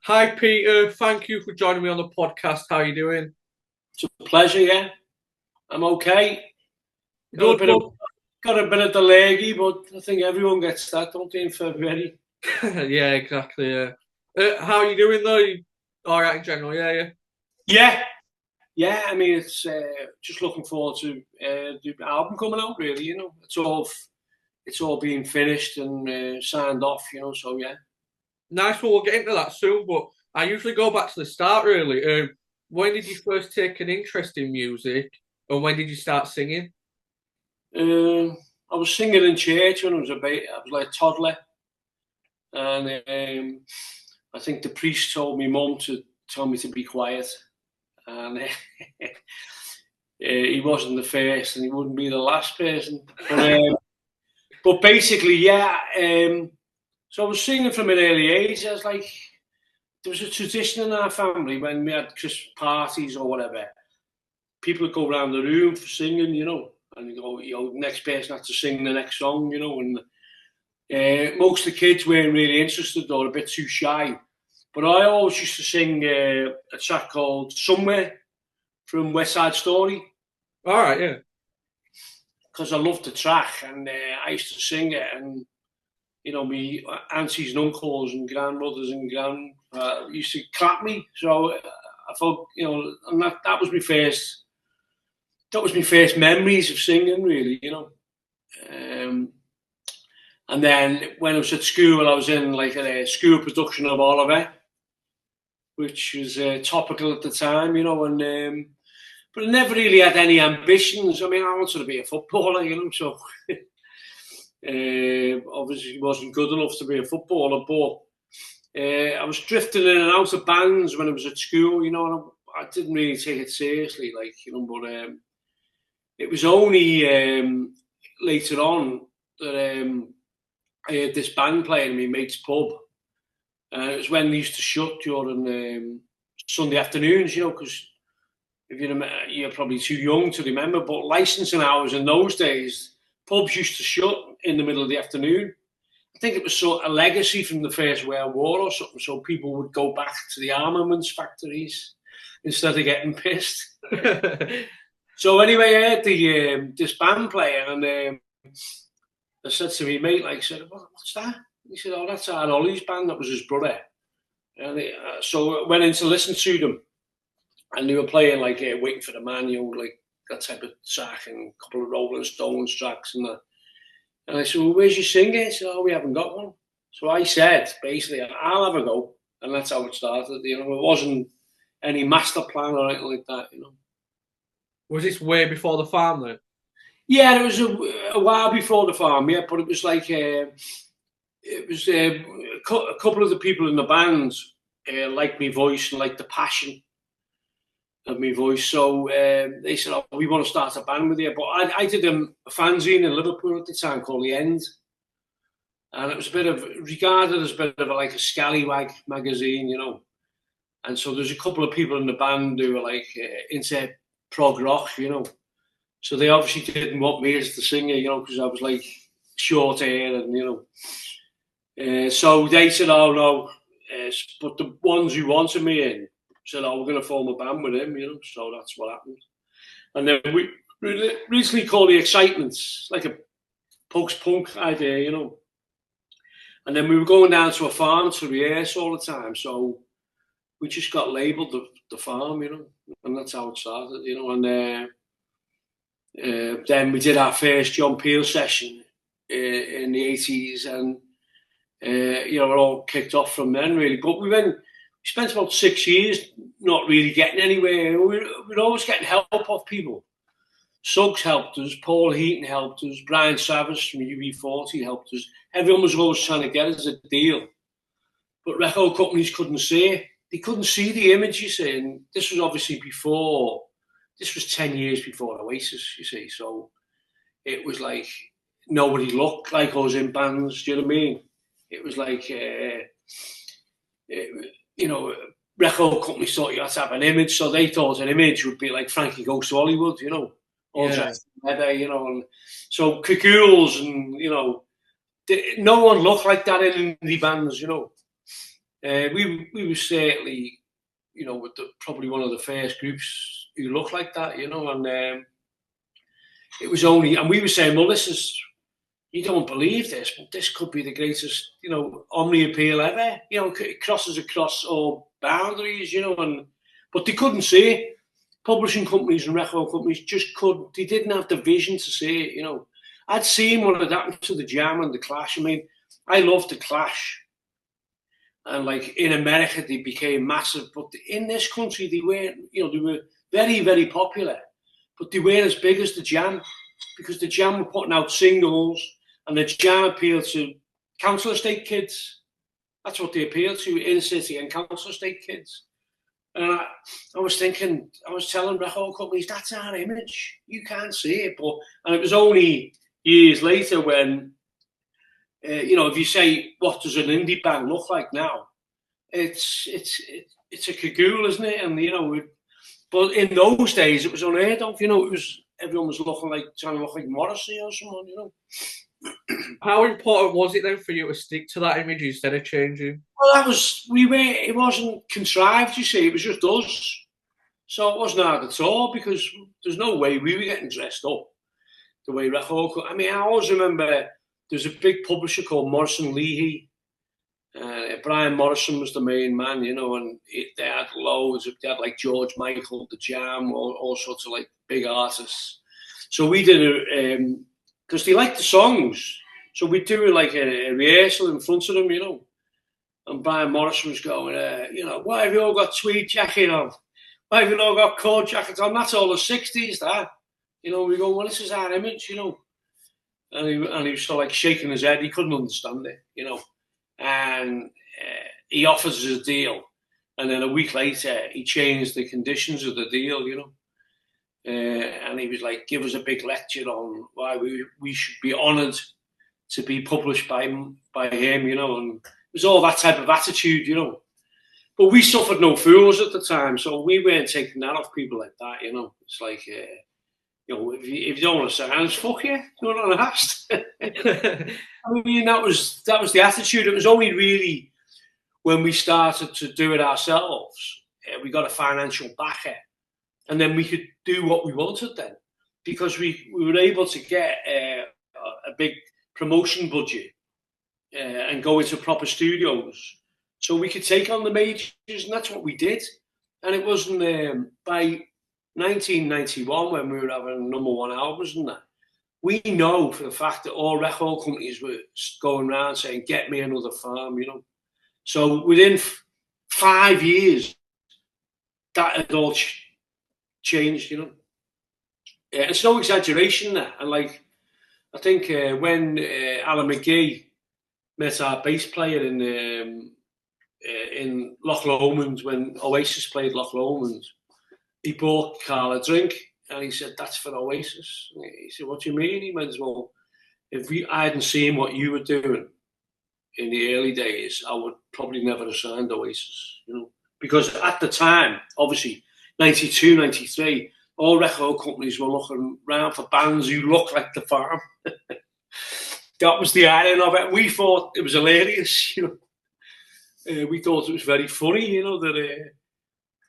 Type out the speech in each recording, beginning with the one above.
Hi, Peter. Thank you for joining me on the podcast. How are you doing? It's a pleasure, yeah. I'm okay. Got a Good, bit of good. got a bit of the leggy, but I think everyone gets that, don't they, in February? Yeah, exactly. Yeah. How are you doing though? You all right in general? Yeah, yeah. Yeah, yeah. I mean, it's just looking forward to the album coming out. Really, it's all being finished and signed off. So yeah. Nice. Well, we'll get into that soon. But I usually go back to the start. Really. When did you first take an interest in music, and when did you start singing? I was singing in church when I was I was like a toddler, and I think the priest told me mum to tell me to be quiet, and he wasn't the first, and he wouldn't be the last person. But basically, yeah. So I was singing from an early age. I was like, there was a tradition in our family when we had Christmas parties or whatever. People would go around the room for singing, and next person had to sing the next song, and most of the kids weren't really interested or a bit too shy. But I always used to sing a track called Somewhere from West Side Story. All right. Yeah. Because I loved the track, and I used to sing it, and me aunties and uncles and grandmothers and used to clap me. So I thought, and that was my first. That was my first memories of singing, really. And then when I was at school, I was in like a school production of Oliver, which was topical at the time, and but I never really had any ambitions. I mean, I wanted to be a footballer, so obviously wasn't good enough to be a footballer, but I was drifting in and out of bands when I was at school, and I didn't really take it seriously, but it was only later on that I heard this band playing in my mate's pub. It was when they used to shut during Sunday afternoons, because if you're probably too young to remember, but licensing hours in those days, pubs used to shut in the middle of the afternoon. I think it was sort of a legacy from the First World War or something, so people would go back to the armaments factories instead of getting pissed. So anyway, I had this band playing, and I said to me mate, what's that? He said, oh, that's our Ollie's band. That was his brother. And so I went in to listen to them, and they were playing like Waiting for the Man, like that type of track, and a couple of Rolling Stones tracks and that. And I said, well, where's your singer? He said, oh, we haven't got one. So I said, basically, I'll have a go. And that's how it started. It wasn't any master plan or anything like that. Was this way before the farm then? Yeah, it was a while before the farm, yeah, but it was like a couple of the people in the band liked my voice and liked the passion of my voice. So they said, oh, we want to start a band with you. But I did a fanzine in Liverpool at the time called The End. And it was regarded as a bit of like a scallywag magazine, And so there's a couple of people in the band who were like into prog rock, So they obviously didn't want me as the singer, because I was like short hair and, so they said, oh no. But the ones who wanted me in said, oh, we're going to form a band with him, So that's what happened. And then we recently called The Excitements, like a post-punk idea, And then we were going down to a farm to rehearse all the time. So we just got labelled the farm, And that's how it started, And then we did our first John Peel session in the 80s, and we're all kicked off from then, really. But we spent about 6 years not really getting anywhere. We're always getting help off people. Suggs helped us, Paul Heaton helped us, Brian Savage from UB40 helped us. Everyone was always trying to get us a deal. But record companies couldn't see it. They couldn't see the image, you see. And this was obviously this was 10 years before Oasis, you see. So it was like nobody looked like us in bands, do you know what I mean? It was like, record companies thought you had to have an image, so they thought an image would be like Frankie Goes to Hollywood, all dressed in leather, and so Cagoules and, no one looked like that in indie bands, We were certainly, you know, probably one of the first groups who looked like that, you know, and it was only, and we were saying, well, this is, you don't believe this, but this could be the greatest, you know, Omni appeal ever. You know, it crosses across all boundaries, you know, but they couldn't see it. Publishing companies and record companies just couldn't, they didn't have the vision to see it, you know. I'd seen what had happened to the Jam and the Clash. I mean, I loved the Clash. And like in America, they became massive, but in this country, they weren't, you know, they were very, very popular, but they weren't as big as the Jam, because the Jam were putting out singles, and the Jam appealed to council estate kids. That's what they appealed to, inner city and council estate kids. And I was thinking, I was telling record companies, that's our image. You can't see it. And it was only years later when, you know, if you say, what does an indie band look like now? It's a cagoule, isn't it? And, you know, but in those days, it was unheard of. You know, everyone was trying to look like Morrissey or someone, you know. How important was it then for you to stick to that image instead of changing? Well, it wasn't contrived, you see, it was just us. So it wasn't hard at all, because there's no way we were getting dressed up the way record. I mean, I always remember there's a big publisher called Morrison Leahy. Brian Morrison was the main man, you know, and they had loads. They had like George Michael, the Jam, all sorts of like big artists. So we did because they liked the songs. So we'd do like a rehearsal in front of them, you know. And Brian Morrison was going, you know, why have you all got tweed jacket on? Why have you all got cord jackets on? That's all the 60s, that. You know, we go, well, this is our image, you know. And he was sort of like shaking his head. He couldn't understand it, you know. And he offers us a deal. And then a week later, he changed the conditions of the deal, you know. And he was like, give us a big lecture on why we should be honoured to be published by him, you know. And it was all that type of attitude, you know. But we suffered no fools at the time, so we weren't taking that off people like that, you know. It's like, you know, if you don't want to say hands, fuck you. You're not asked. I mean, that was the attitude. It was only really when we started to do it ourselves, we got a financial backer, and then we could do what we wanted then, because we were able to get a big promotion budget and go into proper studios, so we could take on the majors, and that's what we did. And it wasn't by 1991 when we were having #1 albums and that. We know for the fact that all record companies were going around saying, get me another farm, you know. So within 5 years, that had all changed, you know. It's no exaggeration that. And like, I think when Alan McGee met our bass player in Loch Lomond, when Oasis played Loch Lomond, he bought Carl a drink, and he said, that's for Oasis. He said, what do you mean? He went, well, if I hadn't seen what you were doing in the early days, I would probably never have signed Oasis, you know. Because at the time, obviously, 92, 93, all record companies were looking around for bands who looked like The Farm. That was the irony of it. We thought it was hilarious, you know. We thought it was very funny, you know, that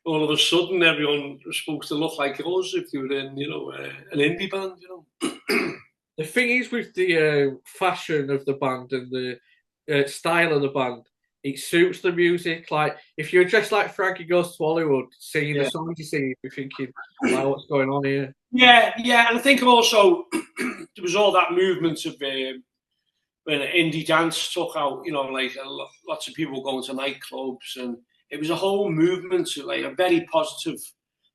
all of a sudden everyone was supposed to look like us if they were in, you know, an indie band, you know. The thing is with the fashion of the band and the style of the band, it suits the music. Like, if you're dressed like Frankie Goes to Hollywood, singing the songs you sing, you're thinking, wow, what's going on here? Yeah, and I think also there was all that movement of when indie dance took out, you know, like lots of people going to nightclubs, and it was a whole movement, like a very positive,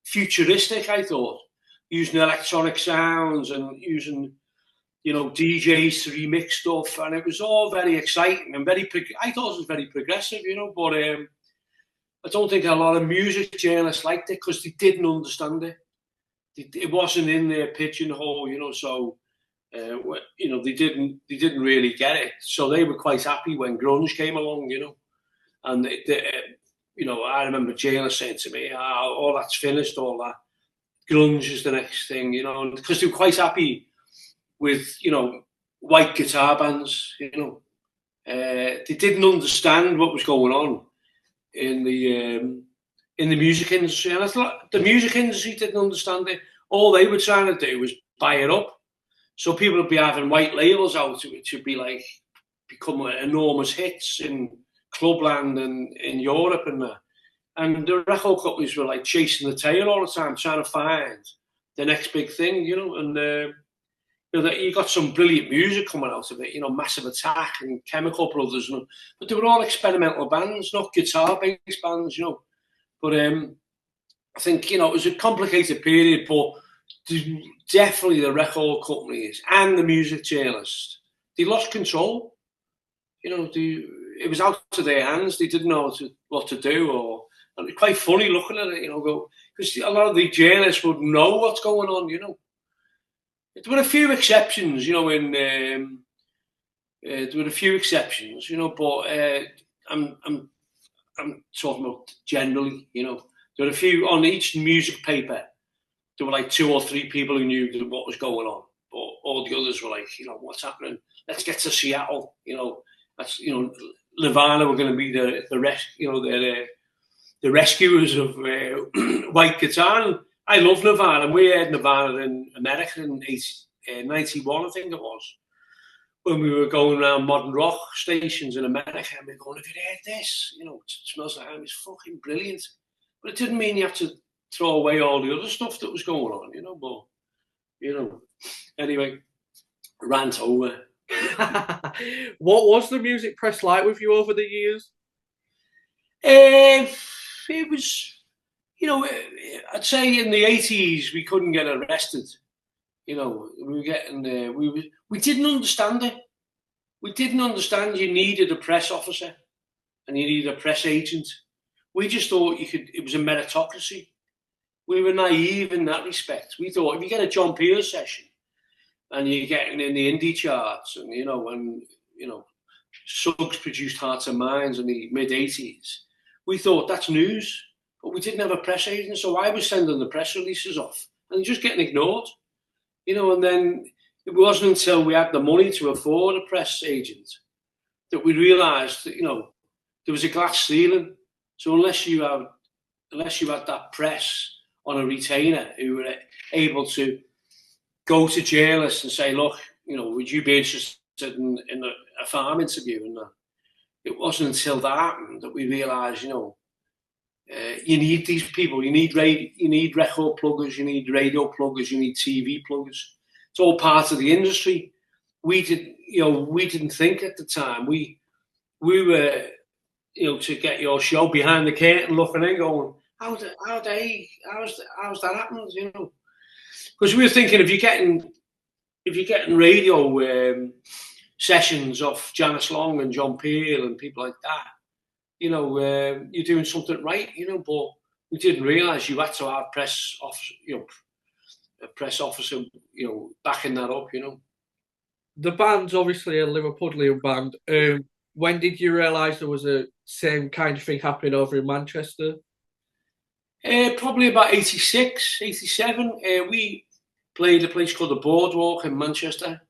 futuristic, I thought, using electronic sounds and using, you know, DJs to remix stuff, and it was all very exciting and I thought it was very progressive, you know, but I don't think a lot of music journalists liked it because they didn't understand it. It wasn't in their pigeonhole, you know, so, you know, they didn't really get it. So they were quite happy when grunge came along, you know, and you know, I remember journalists saying to me, oh, that's finished, all that. Grunge is the next thing, you know, because they were quite happy with, you know, white guitar bands, you know. They didn't understand what was going on. in the music industry, and I thought the music industry didn't understand it. All they were trying to do was buy it up, so people would be having white labels out, which would be like become enormous hits in clubland and in Europe and that. And the record companies were like chasing the tail all the time, trying to find the next big thing, you know. And you got some brilliant music coming out of it, you know, Massive Attack and Chemical Brothers, but they were all experimental bands, not guitar-based bands, you know. But I think, you know, it was a complicated period, but definitely the record companies and the music journalists, they lost control. You know, it was out of their hands. They didn't know what to do, and it's quite funny looking at it, you know, because a lot of the journalists would know what's going on, you know. There were a few exceptions, you know, there were a few exceptions, you know, but I'm talking about generally, you know. There were a few on each music paper. There were like 2 or 3 people who knew what was going on, but all the others were like, you know, what's happening? Let's get to Seattle, you know. That's, you know, Nirvana were going to be the rescuers of white guitar. And I love Nirvana. We heard Nirvana in America in 91, I think it was, when we were going around modern rock stations in America, and we were going, have you heard this? You know, it smells like it's fucking brilliant. But it didn't mean you had to throw away all the other stuff that was going on, you know. But, you know, anyway, rant over. What was the music press like with you over the years? It was, you know, I'd say in the 80s we couldn't get arrested. You know, we were getting we didn't understand it. We didn't understand you needed a press officer and you needed a press agent. We just thought it was a meritocracy. We were naive in that respect. We thought if you get a John Peel session and you're getting in the indie charts, and you know, Suggs produced Hearts and Minds in the mid-80s, we thought that's news, but we didn't have a press agent, so I was sending the press releases off and just getting ignored, you know. And then it wasn't until we had the money to afford a press agent that we realised that, you know, there was a glass ceiling. So unless you had that press on a retainer who were able to go to journalists and say, look, you know, would you be interested in a farm interview? And it wasn't until that happened that we realised, you know, you need these people. You need record pluggers, you need radio pluggers, you need TV pluggers. It's all part of the industry. We didn't think at the time. We were, you know, to get your show behind the curtain, looking in, going, how's that happened? You know, because we were thinking if you're getting radio sessions off Janice Long and John Peel and people like that, you know, you're doing something right, you know. But we didn't realise you had to have a press officer, you know, backing that up, you know. The band's obviously a Liverpudlian band. When did you realise there was a same kind of thing happening over in Manchester? Probably about 86, 87. We played a place called the Boardwalk in Manchester.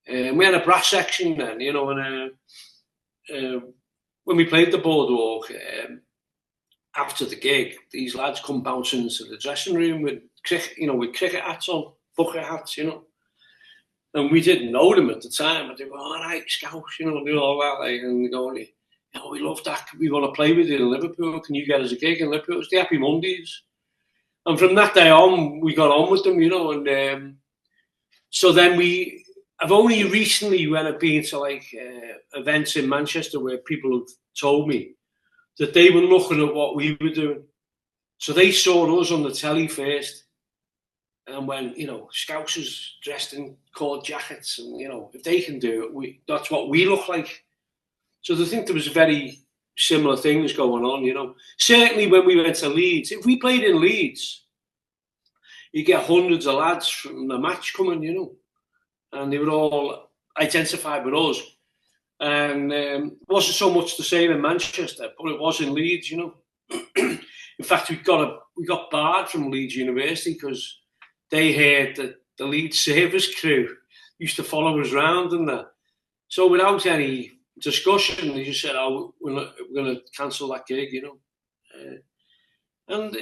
We had a brass section then, you know, and when we played the Boardwalk, after the gig, these lads come bouncing into the dressing room with cricket hats on, bucket hats, you know. And we didn't know them at the time, but they were, all right, Scouts, you know, and all that, like, and they go, you know, we love that, we want to play with you in Liverpool, can you get us a gig in Liverpool? It was the Happy Mondays. And from that day on, we got on with them, you know, and so then I've only recently, when I've been to like events in Manchester where people have told me that they were looking at what we were doing. So they saw us on the telly first, and when, you know, Scousers dressed in cord jackets, and, you know, if they can do it, that's what we look like. So I think there was very similar things going on, you know. Certainly when we went to Leeds, if we played in Leeds, you get hundreds of lads from the match coming, you know, and they were all identified with us. And it wasn't so much the same in Manchester, but it was in Leeds, you know. In fact, we got barred from Leeds University because they heard that the Leeds service crew used to follow us around and that. So without any discussion. They just said, "Oh, we're going to cancel that gig," and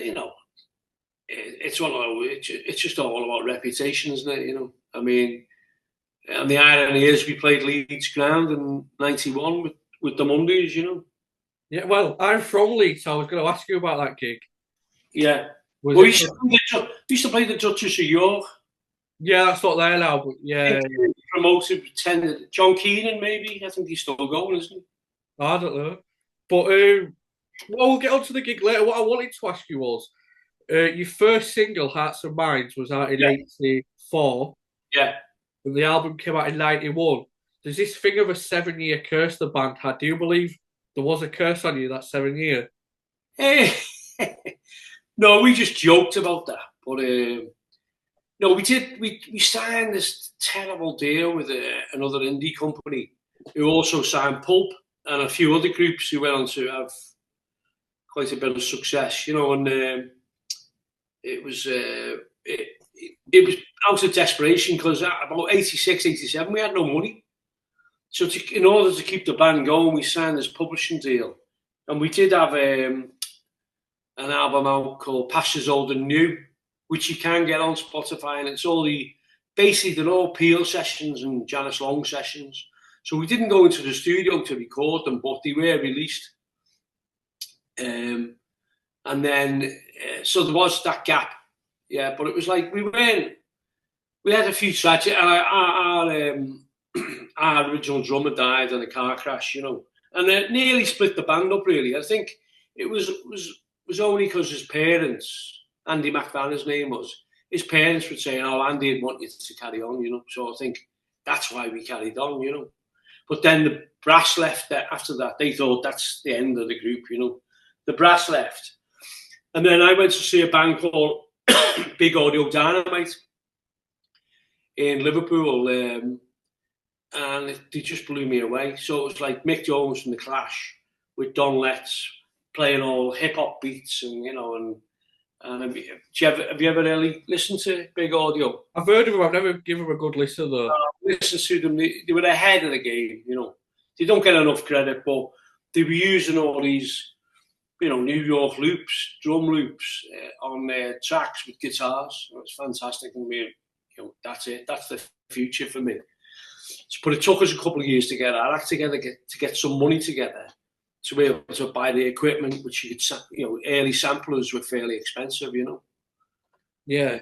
it's one of it's just all about reputation, isn't it? I mean, and the irony is, we played Leeds ground in '91 with the Mondays, Yeah, well, I'm from Leeds, so I was going to ask you about that gig. Yeah. We used to play the Duchess of York. Yeah, that's not there now, but yeah. Promoted, pretended. John Keenan, maybe. I think he's still going, isn't he? I don't know. But we'll get onto the gig later. What I wanted to ask you was, your first single, Hearts and Minds, was out in '84. Yeah. And the album came out in '91. There's this thing of a 7-year curse the band had. Do you believe there was a curse on you that 7 year? No, we just joked about that. But no, we did. We signed this terrible deal with another indie company who also signed Pulp and a few other groups who went on to have quite a bit of success, and it was out of desperation because about 86, 87, we had no money. So in order to keep the band going, we signed this publishing deal. And we did have an album out called Pastures Old and New, which you can get on Spotify. And it's basically they're all Peel sessions and Janice Long sessions. So we didn't go into the studio to record them, but they were released. And then, so there was that gap. Yeah, but it was like we had a few tracks. Our original drummer died in a car crash, and it nearly split the band up. Really, I think it was only because his parents, Andy McVan, his name was, his parents were saying, "Oh, Andy would want you to carry on," So I think that's why we carried on, But then the brass left after that. They thought that's the end of the group, The brass left, and then I went to see a band called Big Audio Dynamite in Liverpool, and they just blew me away. So it was like Mick Jones from The Clash with Don Letts playing all hip hop beats, and have you ever really listened to Big Audio? I've heard of them. I've never given them a good listen though. Listen to them. They were ahead of the game. They don't get enough credit, but they were using all these, New York loops, drum loops on their tracks with guitars. It was fantastic, and that's it. That's the future for me. But it took us a couple of years to get our act together, to get some money together, to be able to buy the equipment, which you could, early samplers were fairly expensive, Yeah.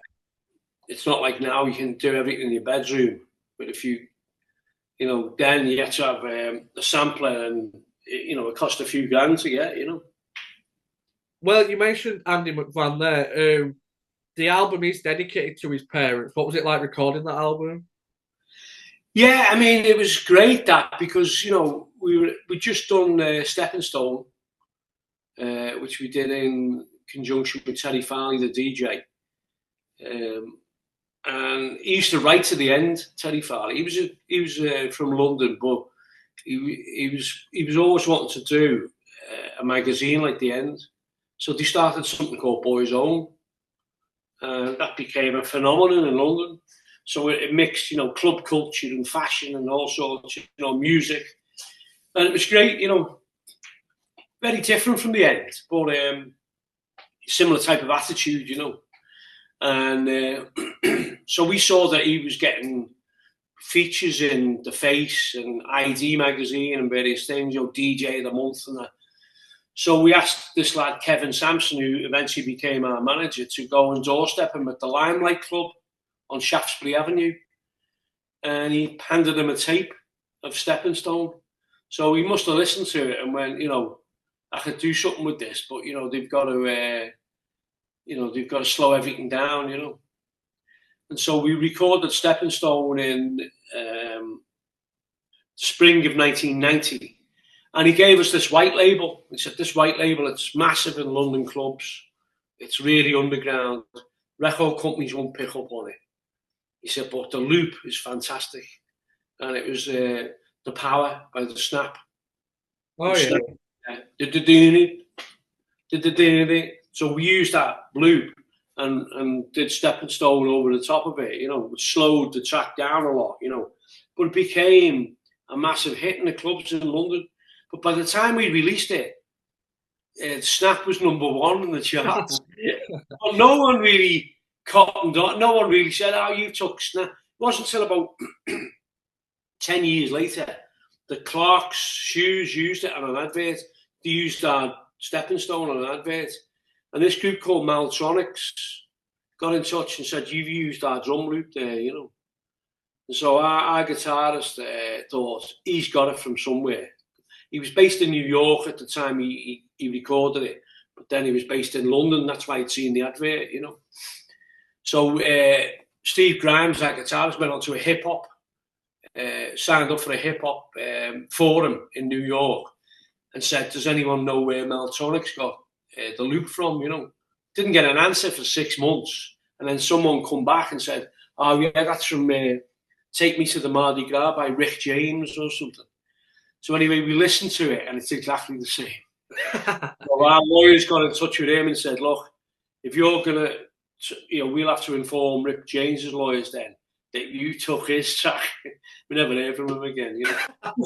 It's not like now you can do everything in your bedroom. But if you, then you have to have a sampler, and it cost a few grand to get, Well, you mentioned Andy McVan there. The album is dedicated to his parents. What was it like recording that album? Yeah, I mean, it was great because we just done Stepping Stone, which we did in conjunction with Terry Farley, the DJ, and he used to write to the end. Terry Farley, he was from London, but he was always wanting to do a magazine like The End. So they started something called Boys Own, and that became a phenomenon in London. So it mixed, club culture and fashion and all sorts, music. And it was great, very different from The End, but similar type of attitude, And so we saw that he was getting features in The Face and ID magazine and various things, DJ of the month and that. So we asked this lad, Kevin Sampson, who eventually became our manager, to go and doorstep him at the Limelight Club on Shaftesbury Avenue, and he handed him a tape of Stepping Stone. So he must have listened to it and went, I could do something with this, but they've got to slow everything down, And so we recorded Stepping Stone in spring of 1990, and he gave us this white label. He said, "This white label, it's massive in London clubs. It's really underground. Record companies won't pick up on it." He said, "But the loop is fantastic." And it was The Power by The Snap. Oh, yeah. So we used that loop and did Stepping Stone over the top of it, which slowed the track down a lot, But it became a massive hit in the clubs in London. But by the time we released it, Snap was #1 in the charts. But no one really cottoned on. No one really said, "Oh, you took Snap." It wasn't until about 10 years later that Clark's shoes used it on an advert. They used our Stepping Stone on an advert. And this group called Maltronics got in touch and said, "You've used our drum loop there, you know." And so our guitarist thought, he's got it from somewhere. He was based in New York at the time he recorded it, but then he was based in London. That's why he'd seen the advert, you know. So Steve Grimes, our guitarist, went on to a hip-hop, signed up for a hip-hop forum in New York and said, "Does anyone know where Maltronics got the loop from, you know?" Didn't get an answer for 6 months. And then someone come back and said, "Oh, yeah, that's from Take Me to the Mardi Gras by Rick James or something." So anyway, we listened to it and it's exactly the same. So our lawyers got in touch with him and said, "Look, if you're going to, you know, we'll have to inform Rick James's lawyers then that you took his track." We never heard from him again, you know.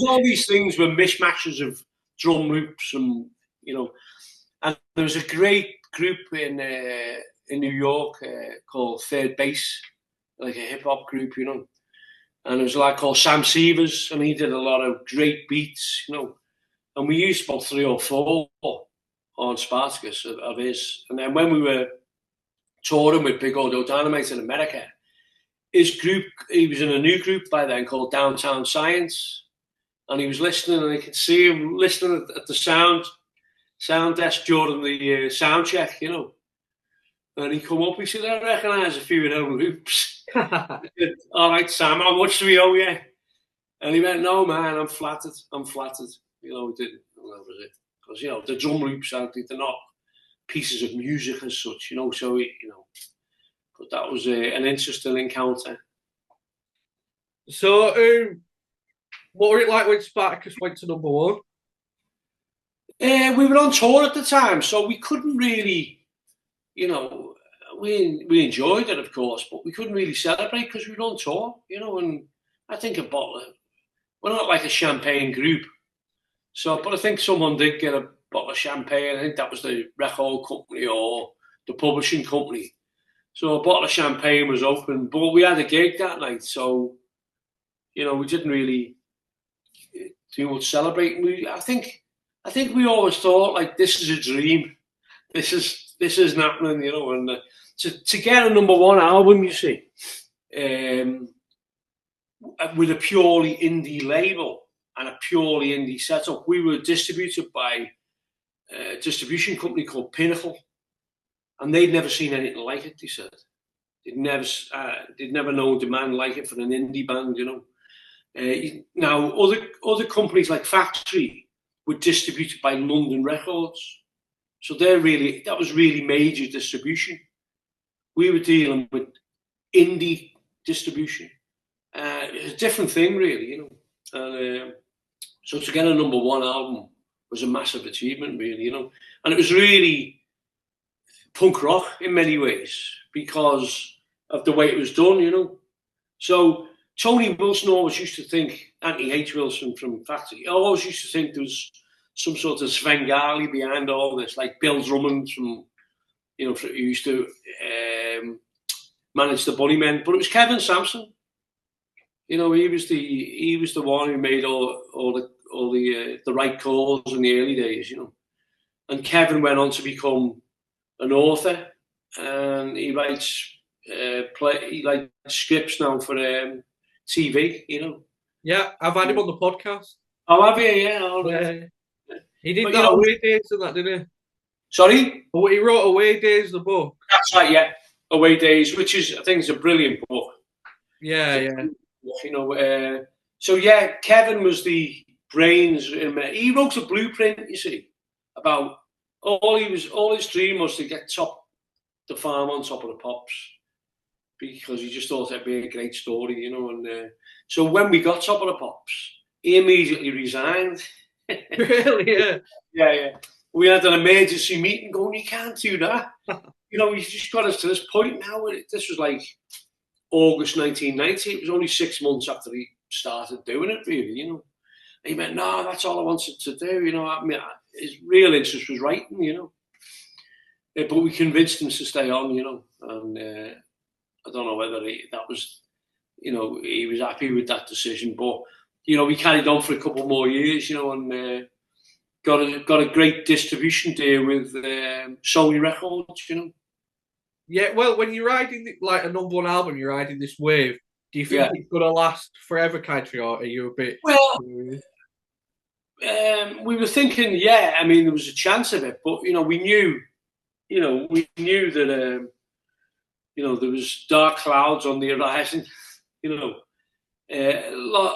All these things were mishmashes of drum loops and, you know. And there was a great group in New York called Third Base, like a hip hop group, you know. And there was a lad called Sam Severs, and he did a lot of great beats, you know. And we used about 3 or 4 on Spartacus of his. And then when we were touring with Big Audio Dynamite in America, his group, he was in a new group by then called Downtown Science. And he was listening, and I could see him listening at the sound desk during the sound check, you know. And he come up, he said, "I recognise a few of them loops." I said, "All right, Sam, how much do we owe you?" And he went, "No, man, I'm flattered. You know, we didn't. And that was it. Because, you know, the drum loops, they're not pieces of music as such, you know. So, you know, but that was an interesting encounter. So, what were it like when Spartacus went to #1? We were on tour at the time, so we couldn't really, you know, we enjoyed it, of course, but we couldn't really celebrate because we were on tour, you know. And I think we're not like a champagne group. So, but I think someone did get a bottle of champagne. I think that was the record company or the publishing company. So a bottle of champagne was open, but we had a gig that night. So, you know, we didn't really do much celebrating. I think we always thought, like, this is a dream. This is happening, you know. And to get a #1 album, you see, with a purely indie label and a purely indie setup, we were distributed by a distribution company called Pinnacle, and they'd never seen anything like it. They said they'd never known demand like it for an indie band, you know. Now other companies like Factory were distributed by London Records, so that was really major distribution. We were dealing with indie distribution. It's a different thing, really, you know. And so to get a #1 album was a massive achievement, really, you know. And it was really punk rock in many ways because of the way it was done, you know. So Tony Wilson always used to think, Anthony H. Wilson from Factory, always used to think there was some sort of Svengali behind all this, like Bill Drummond from, you know, who used to manage the Bunnymen. But it was Kevin Sampson. You know, he was the one who made all the right calls in the early days, you know. And Kevin went on to become an author, and he writes scripts now for TV, you know. Yeah, I've had him on the podcast. Oh, have you? Yeah. All right. He did that Away Days and that, didn't he? Sorry? Oh, he wrote Away Days, the book. That's right, yeah. Away Days, which is, I think, is a brilliant book. Yeah. You know, so yeah, Kevin was the brains. He wrote a blueprint, you see, about all his dream was to get the farm on Top of the Pops, because he just thought that'd be a great story, you know. And so when we got Top of the Pops, he immediately resigned. Really? Yeah. Yeah. We had an emergency meeting going, "You can't do that." You know, he's just got us to this point now. This was like August 1990. It was only 6 months after he started doing it, really, you know. He went, no, that's all I wanted to do. You know, I mean, his real interest was writing, you know. But we convinced him to stay on, you know. And I don't know whether that was, you know, he was happy with that decision. But, you know, we carried on for a couple more years, you know, and got a great distribution deal with Sony Records, you know. Yeah, well, when you're riding like a #1 album, you're riding this wave. Do you think it's gonna last forever, country, or are you a bit? Well, we were thinking, yeah. I mean, there was a chance of it, but you know, we knew that you know there was dark clouds on the horizon. You know,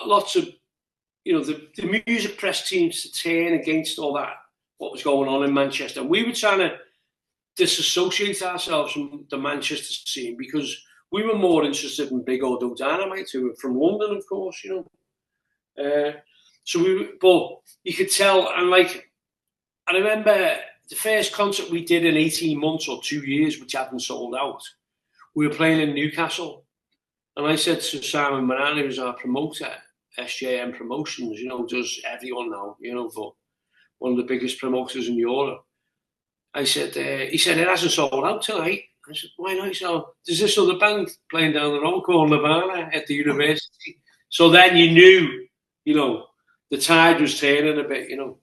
lots of you know the music press teams to turn against all that what was going on in Manchester. And we were trying to disassociate ourselves from the Manchester scene because we were more interested in Big Auto Dynamite, who were from London, of course, you know. But you could tell, and like, I remember the first concert we did in 18 months or 2 years, which hadn't sold out. We were playing in Newcastle, and I said to Simon Moran, who's our promoter, SJM Promotions, you know, does everyone now, you know, for one of the biggest promoters in Europe. I said, he said, it hasn't sold out tonight. I said, why not? He said, oh, there's this other band playing down the road called Nirvana at the university. So then you knew, you know, the tide was turning a bit, you know.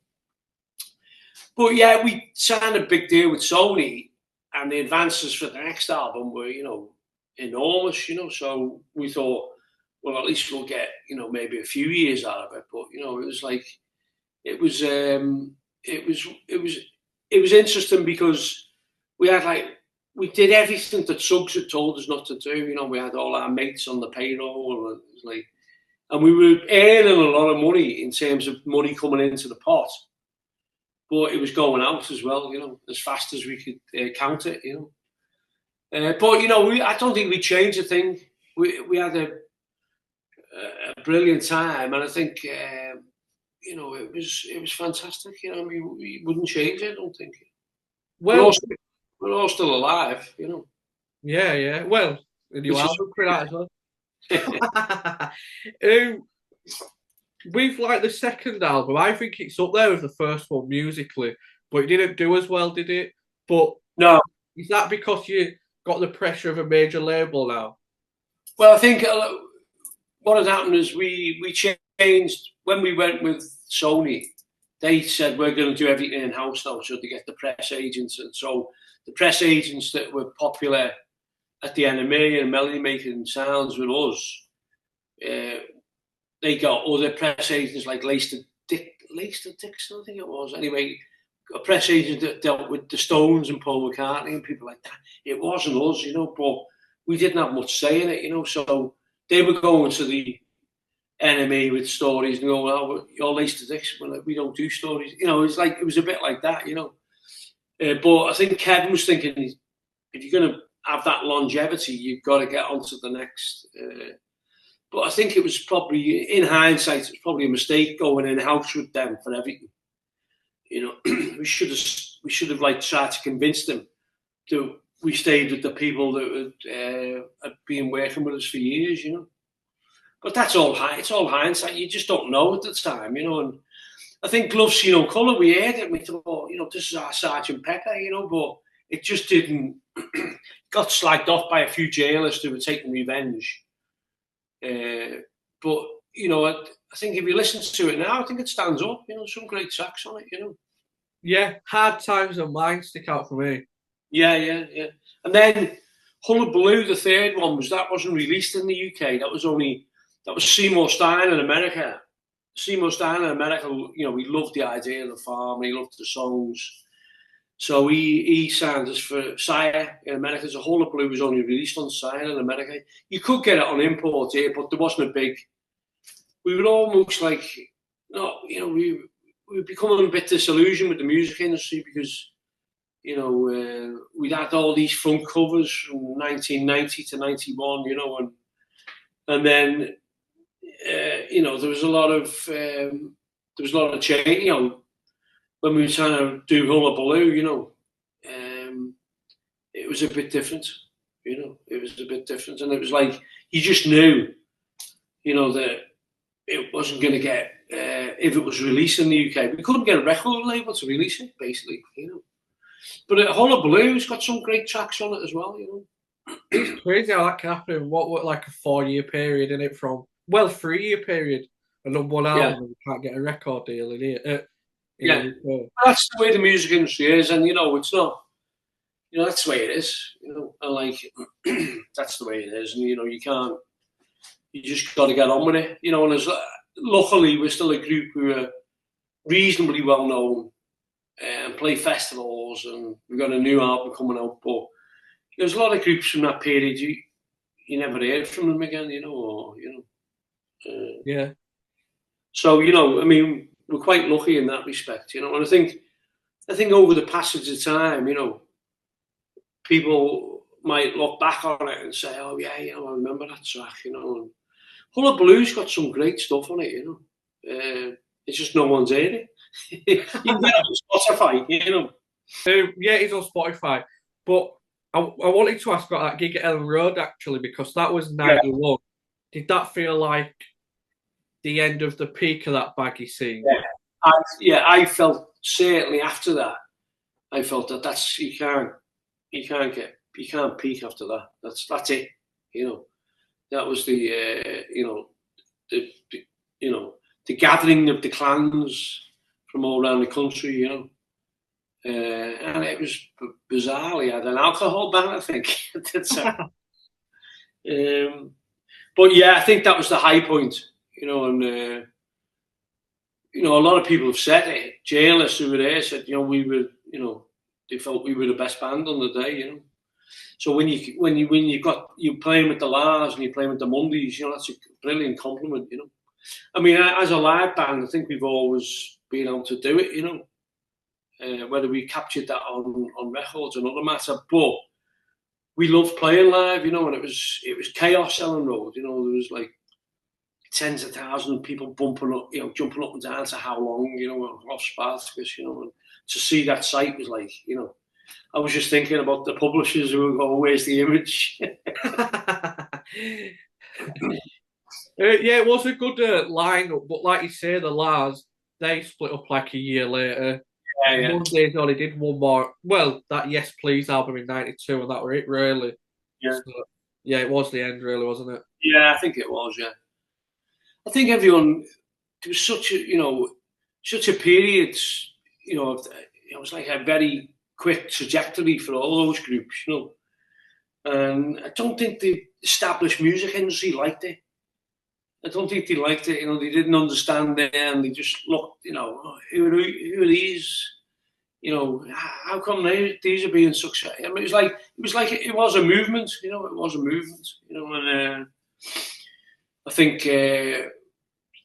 But yeah, we signed a big deal with Sony, and the advances for the next album were, you know, enormous, you know. So we thought, well, at least we'll get, you know, maybe a few years out of it. But you know, it was like, it was interesting because we did everything that Suggs had told us not to do. You know, we had all our mates on the payroll, and it was like, and we were earning a lot of money in terms of money coming into the pot, but it was going out as well. You know, as fast as we could count it. You know, but you know, I don't think we changed a thing. We had a brilliant time, and I think. You know, it was fantastic. You know, I mean, we wouldn't change it. I don't think. Well, we're all still alive. You know. Yeah, yeah. Well, and you album for that as well. With like the second album, I think it's up there with the first one musically, but it didn't do as well, did it? But no, is that because you got the pressure of a major label now? Well, I think what had happened is we changed when we went with Sony. They said we're going to do everything in house now, so they get the press agents, and so the press agents that were popular at the NME and Melody Making Sounds with us, they got other press agents like Leicester Dixon, I think it was. Anyway, a press agent that dealt with the Stones and Paul McCartney and people like that. It wasn't us, you know, but we didn't have much say in it, you know. So they were going to the NME with stories and going, "Oh, you're Leicester Dixon, like, we don't do stories." You know, it was a bit like that, you know. But I think Kevin was thinking, if you're going to have that longevity, you've got to get on to the next. But I think it was probably, in hindsight, it was probably a mistake going in house with them for everything. You know, we should have like tried to convince them that we stayed with the people that had been working with us for years. You know, but that's all. It's all hindsight. You just don't know at the time. You know, and I think Gloves Seen No Colour, we heard it and we thought, you know, this is our Sergeant Pepper. You know, but it just didn't. Got slagged off by a few journalists who were taking revenge. But you know, I think if you listen to it now, I think it stands up. You know, some great tracks on it. You know. Yeah, Hard Times and Mine stick out for me. Yeah. And then Hullabaloo, the third one, wasn't released in the UK. That was Seymour Stein in America. Seymour Stein in America, you know, he loved the idea of the farm. He loved the songs. So he signed us for Sire in America. So Hullabaloo was only released on Sire in America. You could get it on import here, but there wasn't a big. We were almost like, you know, we were becoming a bit disillusioned with the music industry because, you know, we'd had all these front covers from 1990 to 91, you know, and then, you know, there was a lot of change, you know. When we were trying to do Hullabaloo, you know, it was a bit different, you know. It was a bit different, and it was like you just knew, you know, that it wasn't going to get, if it was released in the UK, we couldn't get a record label to release it, basically, you know. But Hullabaloo's got some great tracks on it as well, you know. It's crazy how that can happen. What like a 4-year period in it from, well, 3-year period, a number one album, and you can't get a record deal in it. Yeah, that's the way the music industry is, and you know, it's not, you know, that's the way it is, you know, and like, that's the way it is, and you know, you just got to get on with it, you know, and luckily we're still a group who are reasonably well known and play festivals, and we've got a new album coming out, but there's a lot of groups from that period you never heard from them again, you know, or, you know. Yeah. So, you know, I mean, we're quite lucky in that respect, you know, and I think over the passage of time, you know, people might look back on it and say, oh yeah, you know, I remember that track, you know. And Hullabaloo's got some great stuff on it, you know. It's just no one's heard it. You can get it on Spotify, you know. Yeah, it's on Spotify. But I wanted to ask about that gig at Ellen Road, actually, because that was 91. Yeah. Did that feel like the end of the peak of that baggy scene? Yeah, I felt certainly after that. I felt that's you can't peak after that. That's it. You know, that was the the gathering of the clans from all around the country. You know, and it was bizarrely had an alcohol ban, I think. But yeah, I think that was the high point. You know, and you know, a lot of people have said it. Journalists who were there said, you know, we were, you know, they felt we were the best band on the day. You know, so when you're playing with the Lars and you're playing with the Mondays, you know, that's a brilliant compliment. You know, I mean, as a live band, I think we've always been able to do it. You know, whether we captured that on records, another matter, but we loved playing live. You know, and it was chaos Ellen Road. You know, there was like tens of thousands of people bumping up, you know, jumping up and down to How Long, you know, off Spartacus, you know, and to see that site was like, you know, I was just thinking about the publishers who were going, where's the image? Yeah, it was a good lineup, but like you say, the Lars, they split up like a year later. Yeah. Mondays only did one more, well, that Yes Please album in 92, and that were it, really. Yeah. So, yeah, it was the end, really, wasn't it? Yeah, I think it was, yeah. I think everyone, there was such a period, you know, it was like a very quick trajectory for all those groups, you know. And I don't think the established music industry liked it. I don't think they liked it, you know, they didn't understand it, and they just looked, you know, who are these? You know, how come these are being successful? I mean, it was a movement, you know, you know, and I think they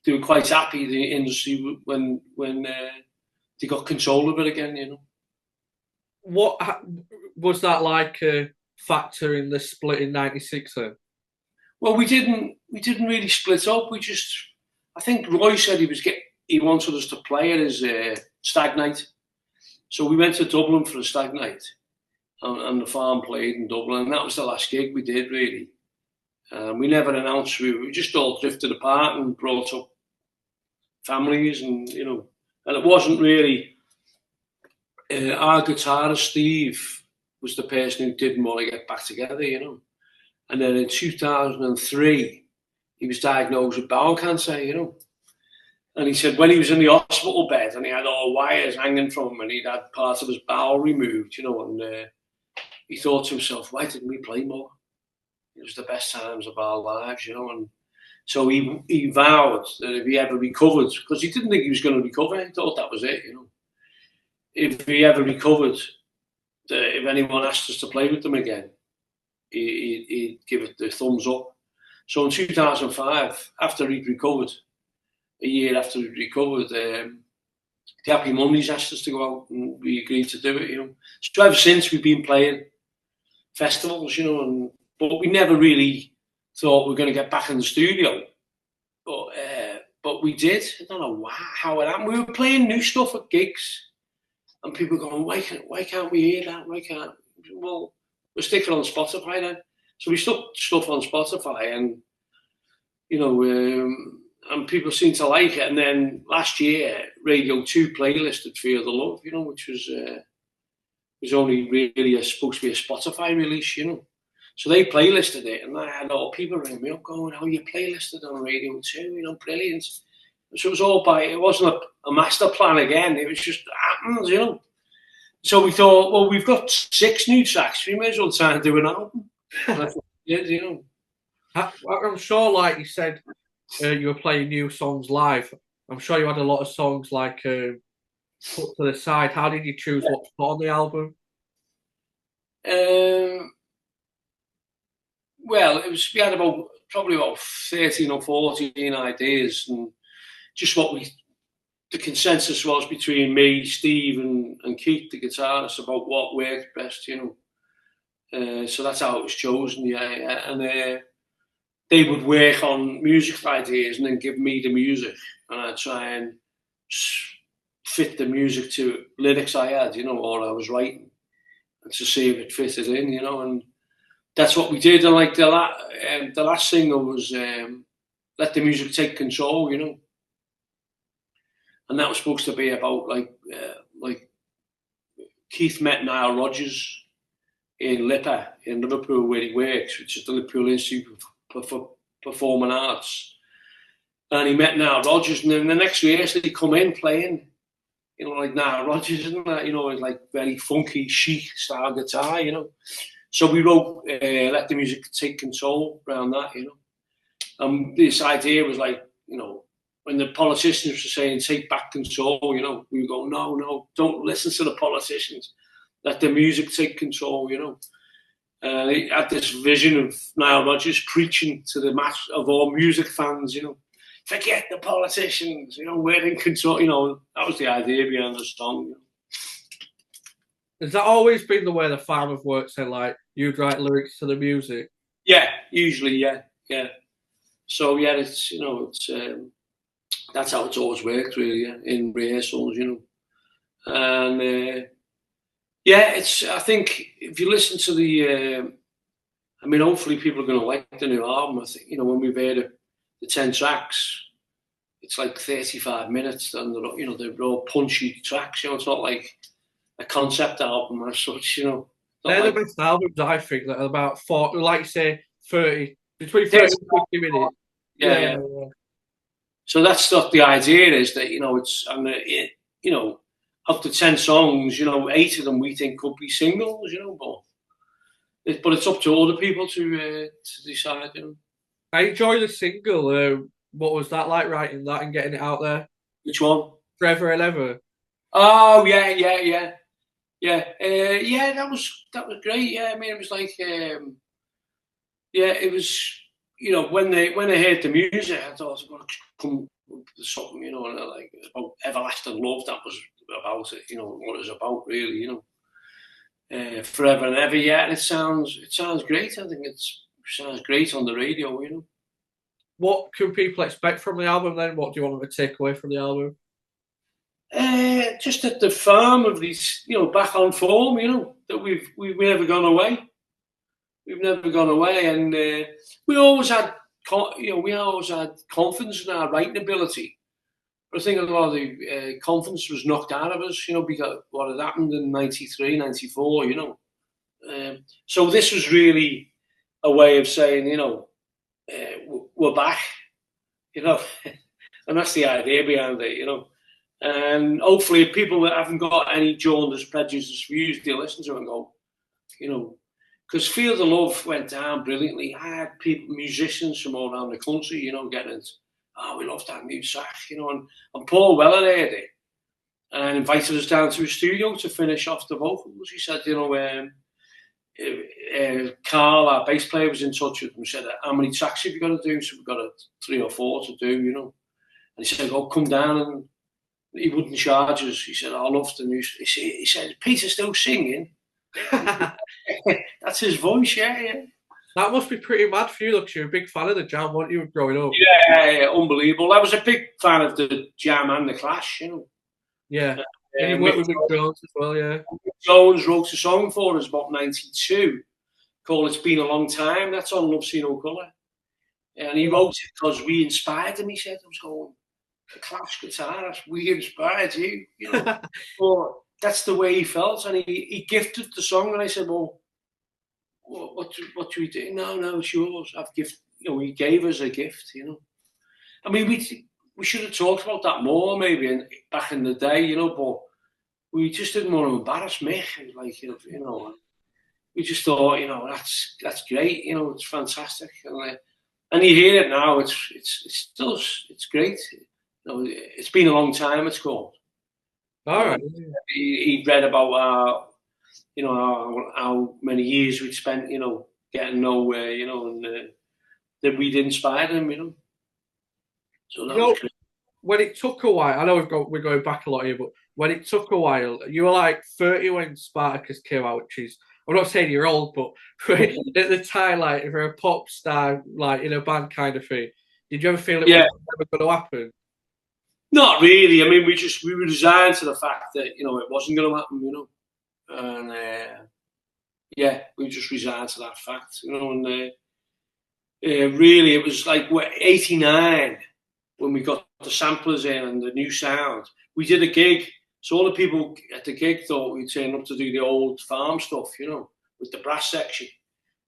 were quite happy, the industry, when they got control of it again, you know. What was that like a factor in the split in 96 then? Well, we didn't really split up. I think Roy said he wanted us to play at his stag night. So we went to Dublin for a stag night, and the Farm played in Dublin, and that was the last gig we did, really. We never announced. We just all drifted apart and brought up families, and you know, and it wasn't really our guitarist Steve was the person who didn't want to get back together, you know. And then in 2003, he was diagnosed with bowel cancer, you know. And he said when he was in the hospital bed and he had all wires hanging from him and he'd had part of his bowel removed, you know, and he thought to himself, why didn't we play more? It was the best times of our lives, you know. And so he vowed that if he ever recovered, because he didn't think he was going to recover, he thought that was it, you know. If he ever recovered, if anyone asked us to play with them again, he'd give it the thumbs up. So in 2005, after he'd recovered, a year after he'd recovered, the Happy Mondays asked us to go out, and we agreed to do it, you know. So ever since, we've been playing festivals, you know, but we never really thought we were going to get back in the studio. But we did. I don't know how it happened. We were playing new stuff at gigs, and people were going, why can't we hear that? Why can't? Well, we're sticking on Spotify then. So we stuck stuff on Spotify, and you know, and people seem to like it. And then last year, Radio 2 playlisted Fear the Love, you know, which was only really supposed to be a Spotify release, you know. So they playlisted it, and I had all people ringing me up going, "Oh, you playlisted on Radio 2, you know, brilliant." So it was all it wasn't a master plan again, it was just happens, you know. So we thought, well, we've got 6 new tracks, we may as well try and do an album. Yeah, you know. I'm sure, like you said, you were playing new songs live. I'm sure you had a lot of songs like put to the side. How did you choose what to put on the album? Well, we had probably about 13 or 14 ideas, and just the consensus was between me, Steve, and Keith, the guitarist, about what worked best, you know. So that's how it was chosen, yeah. And they would work on music ideas and then give me the music, and I'd try and fit the music to lyrics I had, you know, or I was writing, and to see if it fitted in, you know. And that's what we did. And like the last single was "Let the Music Take Control," you know, and that was supposed to be about like Keith met Nile Rodgers in LIPA in Liverpool, where he works, which is the Liverpool Institute for Performing Arts. And he met Nile Rodgers, and then the next rehearsal he come in playing, you know, like Nile Rodgers, isn't that? You know, like very funky, chic style guitar, you know. So we wrote "Let the Music Take Control" around that, you know. This idea was like, you know, when the politicians were saying "take back control," you know, we would go, no, don't listen to the politicians. Let the music take control, you know. He had this vision of Nile Rodgers preaching to the mass of all music fans, you know. Forget the politicians, you know, we're in control, you know. That was the idea behind the song, you know. Has that always been the way the Farm have worked? So, like, you'd write lyrics to the music? Yeah, usually, yeah. So, yeah, it's, you know, it's that's how it's always worked, really, yeah, in rehearsals, you know. And, yeah, I think if you listen to I mean, hopefully people are going to like the new album. I think, you know, when we've heard the 10 tracks, it's like 35 minutes, and you know, they're all punchy tracks, you know, it's not like a concept album as such, you know. They're like the best albums, I think, that are about 40, like say 30, between 30 and 50 minutes. Yeah. So that's not the idea, is that, you know, you know, of the 10 songs, you know, 8 of them we think could be singles, you know, but it's up to other people to decide, you know. I enjoy the single. What was that like, writing that and getting it out there? Which one? Forever and Ever. Oh, yeah. That was great. Yeah, I mean, it was like, yeah, it was, you know, when they heard the music, I thought I was going to come up with something, you know, like about everlasting love. That was about it, you know, what it was about, really, you know. Forever and Ever, yeah, and it sounds great. I think it sounds great on the radio, you know. What can people expect from the album then? What do you want them to take away from the album? Just at the Farm of these, you know, back on form, you know, that we've never gone away. We've never gone away, and we always had confidence in our writing ability. But I think a lot of the confidence was knocked out of us, you know, because what had happened in 93, 94, you know. So this was really a way of saying, you know, we're back, you know, and that's the idea behind it, you know. And hopefully people that haven't got any jaundice, prejudice views, they listen to it and go, you know, because Feel the Love went down brilliantly. I had musicians from all around the country, you know, getting it. Oh, we love that new track, you know, and Paul Weller heard it and invited us down to his studio to finish off the vocals. He said, you know, Carl, our bass player, was in touch with him and said, how many tracks have you got to do? So we've got 3 or 4 to do, you know. And he said, oh, come down, and he wouldn't charge us. He said, I love the new. He said, Peter's still singing. That's his voice, yeah. That must be pretty mad for you, look. You're a big fan of the Jam, weren't you, growing up? Yeah, unbelievable. I was a big fan of the Jam and the Clash, you know. Yeah. And you worked with Mick Jones as well, yeah. Mick Jones wrote a song for us about 92 called It's Been a Long Time. That's on Love See No Colour. And he wrote it because we inspired him. He said, I was going, a class guitarist, we inspired you, you know. But that's the way he felt. And he gifted the song. And I said, well, what do we do? No, it's yours. I've gifted, you know, he gave us a gift, you know. I mean, we should have talked about that more maybe back in the day, you know, but we just didn't want to embarrass Mick. Like, you know, we just thought, you know, that's great, you know, it's fantastic. And you hear it now, it's great. You know, it's been a long time, it's called. All right. He read about you know, how many years we'd spent, you know, getting nowhere, you know, and that we'd inspired him, you know. So that was great. When it took a while, I know we're going back a lot here, but when it took a while, you were like 30 when Spartacus came out, which is, I'm not saying you're old, but at the time, like, if you're a pop star, like in a band kind of thing, did you ever feel it was never going to happen? Not really. I mean, we were resigned to the fact that, you know, it wasn't going to happen, you know. And we just resigned to that fact, you know. And really, it was like 89 when we got the samplers in and the new sound. We did a gig, so all the people at the gig thought we'd turn up to do the old farm stuff, you know, with the brass section.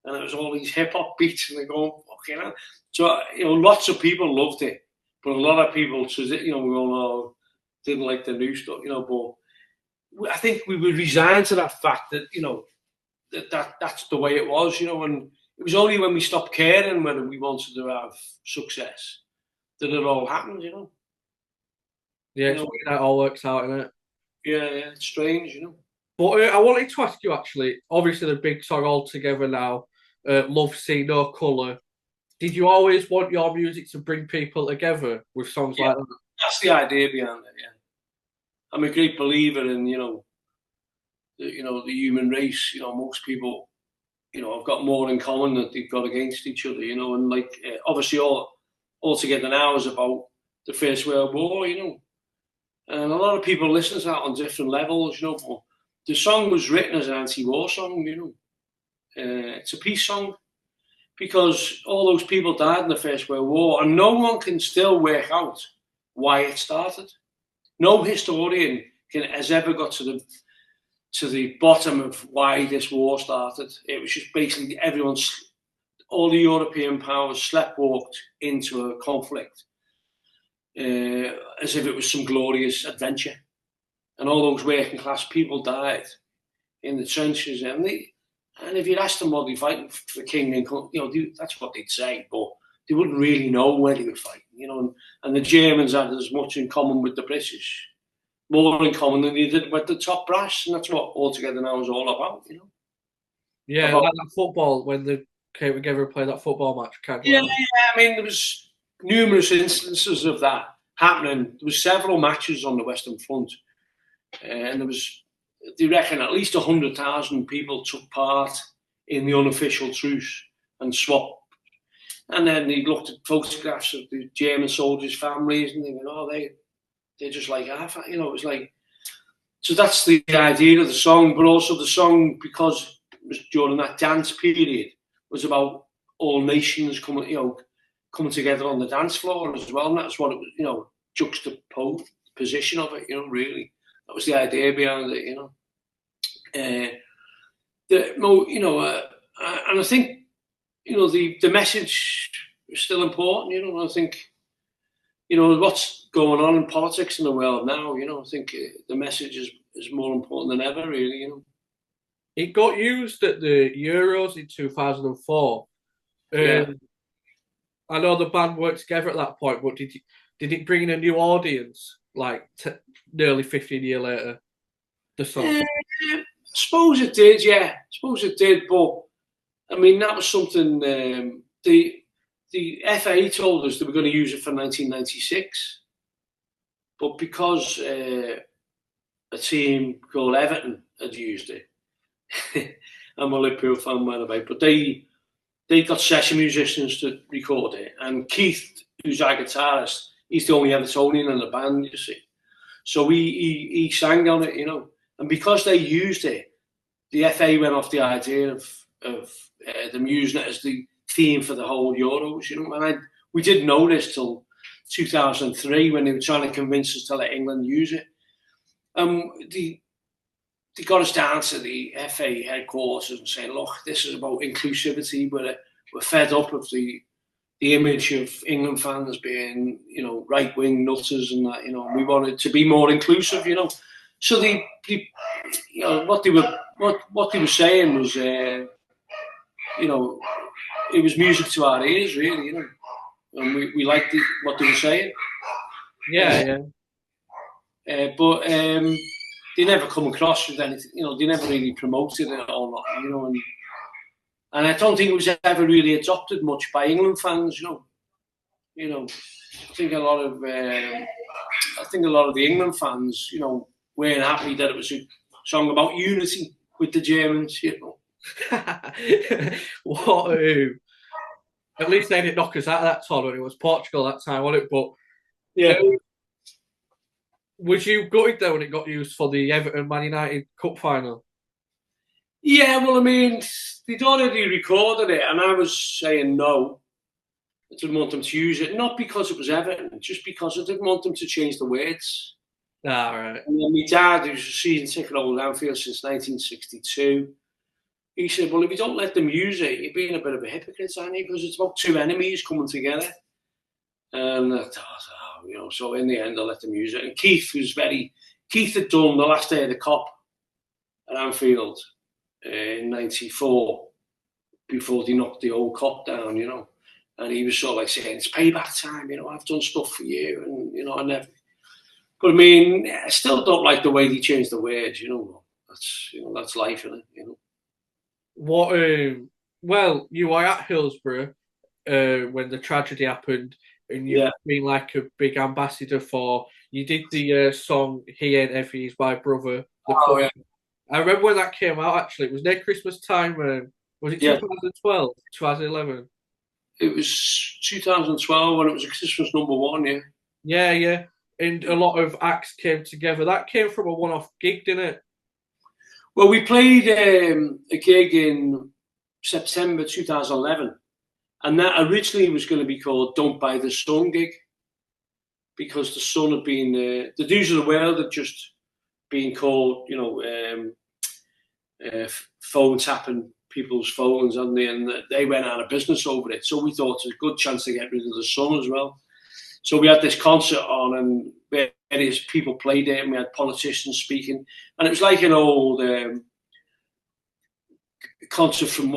And it was all these hip hop beats, and they're going, fucking hell. So, you know, lots of people loved it, but a lot of people, you know, didn't like the new stuff, you know. But I think we were resigned to that fact that, you know, that's the way it was, you know. And it was only when we stopped caring whether we wanted to have success that it all happened, you know. Yeah, you know, that all works out, innit? Yeah, it's strange, you know. But I wanted to ask you, actually, obviously the big song All Together Now, Love, Sea, No Colour. Did you always want your music to bring people together with songs like that? That's the idea behind it, yeah. I'm a great believer in, you know, the human race. You know, most people, you know, have got more in common than they've got against each other, you know. And like, obviously All Together Now is about the First World War, you know. And a lot of people listen to that on different levels, you know. But the song was written as an anti-war song, you know. It's a peace song because all those people died in the First World War, and no one can still work out why it started. No historian has ever got to the bottom of why this war started. It was just basically all the European powers sleptwalked into a conflict as if it was some glorious adventure. And all those working class people died in the trenches. And if you'd asked them what they're fighting for, king and, you know, that's what they'd say, but they wouldn't really know where they were fighting, you know. And the Germans had as much in common with the British, more in common than they did with the top brass, and that's what All Together Now is all about, you know. Yeah, like that football, when they came together and played that football match. Yeah, I mean, there was numerous instances of that happening. There was several matches on the Western Front, and they reckon at least 100,000 people took part in the unofficial truce and swapped. And then they looked at photographs of the German soldiers' families and thinking, oh, they're just like half, you know. It was like, so that's the idea of the song, but also the song, because it was during that dance period, was about all nations coming together on the dance floor as well, and that's what it was, you know, juxtaposition of it, you know, really. That was the idea behind it, you know. And I think, you know, the message is still important, you know. I think, you know, what's going on in politics in the world now, you know, I think the message is more important than ever, really, you know. It got used at the Euros in 2004. I know the band worked together at that point, but did it bring in a new audience, like nearly 15 years later, the song? I suppose it did, yeah. I suppose it did, but, I mean, that was something, the FA told us they were going to use it for 1996, but because a team called Everton had used it, I'm a Liverpool fan, by the way, but they got session musicians to record it, and Keith, who's our guitarist, he's the only Evertonian in the band, you see. So he sang on it, you know, and because they used it, the FA went off the idea of them using it as the theme for the whole Euros, you know. And we didn't know this till 2003 when they were trying to convince us to let England use it. They got us down to the FA headquarters and saying, look, this is about inclusivity. We're fed up of the image of England fans being, you know, right-wing nutters and that, you know. We wanted to be more inclusive, you know. So they you know, what they were saying was, you know, it was music to our ears, really, you know. And we liked what they were saying. Yeah. But they never come across with anything, you know. They never really promoted it or not, you know. And I don't think it was ever really adopted much by England fans, you know. You know, I think a lot of the England fans, you know, weren't happy that it was a song about unity with the Germans, you know. What? At least they didn't knock us out of that tournament. It was Portugal that time, wasn't it? But yeah. Was you gutted though when it got used for the Everton Man United Cup final? Yeah, well, I mean, they'd already recorded it, and I was saying no. I didn't want them to use it, not because it was Everton, just because I didn't want them to change the words. Ah, right. And then my dad, who's a season ticket holder at Anfield since 1962, he said, well, if you don't let them use it, you're being a bit of a hypocrite, aren't you? Because it's about two enemies coming together. And I thought, you know, so in the end, I let them use it. And Keith had done the last day of the Cup at Anfield in '94 before they knocked the old Cup down, you know. And he was sort of like saying, it's payback time, you know, I've done stuff for you. And, you know, I never. But I mean, I still don't like the way they changed the words, you know. That's life, isn't it? You know. What? Well, you were at Hillsborough when the tragedy happened, and you've been like a big ambassador for. You did the song "He Ain't Effie, He's My Brother." Yeah. I remember when that came out. Actually, it was near Christmas time. Was it 2012, 2011? It was 2012 when it was a Christmas #1. Yeah. Yeah. And a lot of acts came together. That came from a one-off gig, didn't it? Well, we played a gig in September 2011, and that originally was going to be called "Don't Buy the Sun" gig, because the Sun had been the news of the world had just been called, you know, phone tapping people's phones, and they went out of business over it. So we thought it was a good chance to get rid of the Sun as well. So we had this concert on, and various people played it, and we had politicians speaking, and it was like an old concert from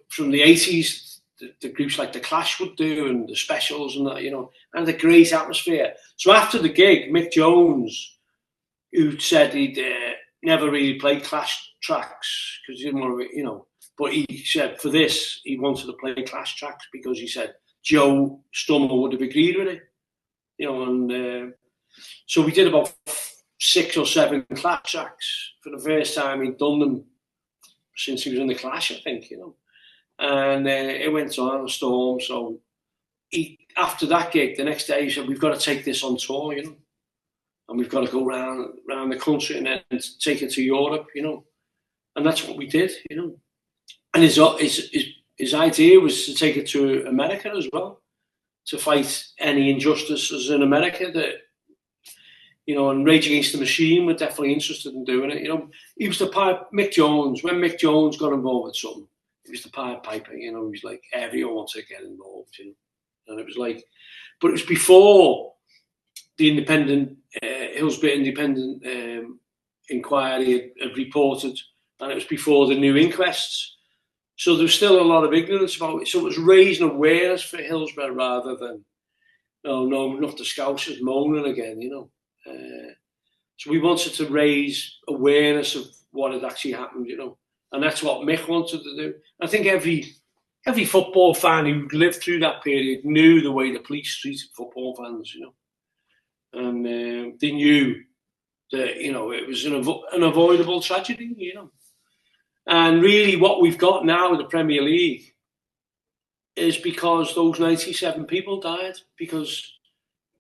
from the 80s, the groups like the Clash would do, and the Specials and that, you know, and the great atmosphere. So after the gig, Mick Jones, who said he'd never really played Clash tracks because he didn't want to, you know, but he said for this he wanted to play Clash tracks because he said Joe Stummer would have agreed with it, you know. And so we did about 6 or 7 Clash tracks for the first time he'd done them since he was in the Clash, I think, you know. And it went on a storm. So after that gig, the next day he said, we've got to take this on tour, you know, and we've got to go around the country and then take it to Europe, you know. And that's what we did, you know. And his idea was to take it to America as well, to fight any injustices in America that, you know, and Rage Against the Machine were definitely interested in doing it, you know. He was the pipe, Mick Jones, when Mick Jones got involved with something, he was the Pied Piper, you know. He was like, everyone wants to get involved, you know. And it was like, but it was before the independent, Hillsborough Independent inquiry had reported, and it was before the new inquests. So there was still a lot of ignorance about it. So it was raising awareness for Hillsborough rather than, no, not the Scousers moaning again, you know. So we wanted to raise awareness of what had actually happened, you know. And that's what Mick wanted to do. I think every football fan who lived through that period knew the way the police treated football fans, you know. And they knew that, you know, it was an unavoidable tragedy, you know. And really what we've got now in the Premier League is because those 97 people died, because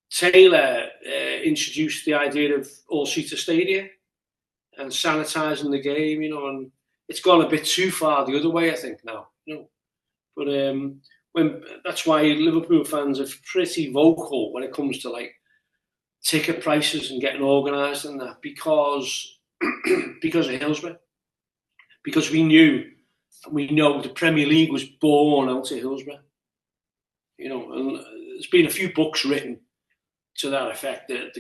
Taylor introduced the idea of all-seater stadia and sanitising the game, you know, and it's gone a bit too far the other way, I think, now, you know. But that's why Liverpool fans are pretty vocal when it comes to like ticket prices and getting organised and that, because because of Hillsborough, because we know the Premier League was born out of Hillsborough, and there's been a few books written to that effect, that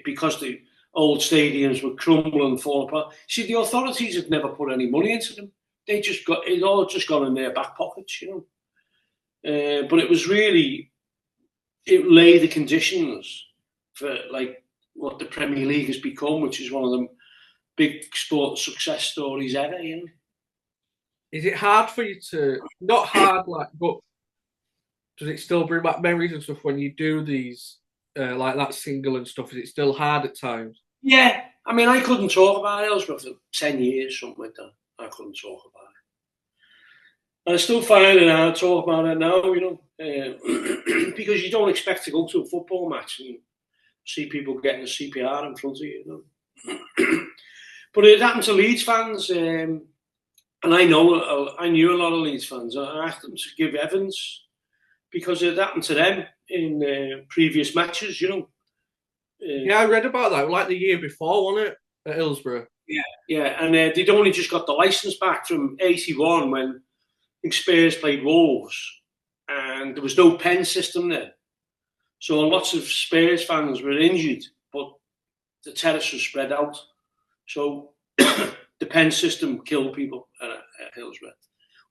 because the old stadiums were crumbling and falling apart. See, the authorities had never put any money into them. They just it all just gone in their back pockets, But it was really, it laid the conditions for like what the Premier League has become, which is one of the big sports success stories ever, Is it hard for you to, not hard, but does it still bring back memories and stuff when you do these, like that single and stuff? Is it still hard at times? Yeah, I mean, I couldn't talk about Hillsborough for 10 years, something like that. I couldn't talk about it. And I still find it hard to talk about it now, because you don't expect to go to a football match and see people getting a CPR in front of you, But it happened to Leeds fans, and I knew a lot of Leeds fans. I asked them to give Evans, because it happened to them in previous matches, Yeah, I read about that, like the year before, wasn't it, at Hillsborough? Yeah, and they'd only just got the licence back from '81 when I think Spurs played Wolves, and there was no pen system there. So lots of Spurs fans were injured, but the terrace was spread out. So the pen system killed people at Hillsborough.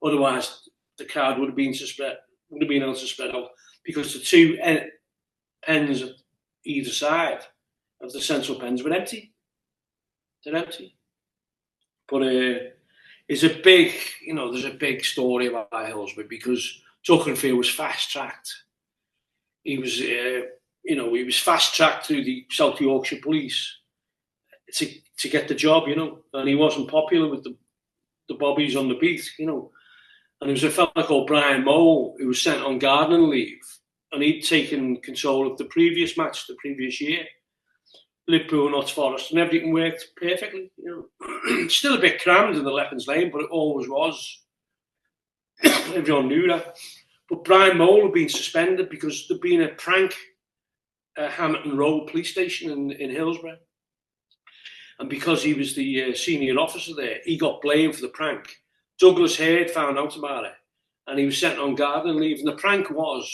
Otherwise, the card would have been able to spread out, because the two pens at either side of the central pens were empty. They're empty. But there's a big story about Hillsborough, because Duckenfield was fast tracked. He was fast tracked through the South Yorkshire Police to get the job, and he wasn't popular with the bobbies on the beat, And there was a fella called Brian Mole who was sent on gardening leave, and he'd taken control of the previous match the previous year, Liverpool and Notts Forest, and everything worked perfectly. Still a bit crammed in the Leppens Lane, but it always was. Everyone knew that. But Brian Mole had been suspended because there'd been a prank at Hamerton Road police station in Hillsborough. And because he was the senior officer there, he got blamed for the prank. Douglas Hurd found out about it, and he was sent on gardening leave. And the prank was,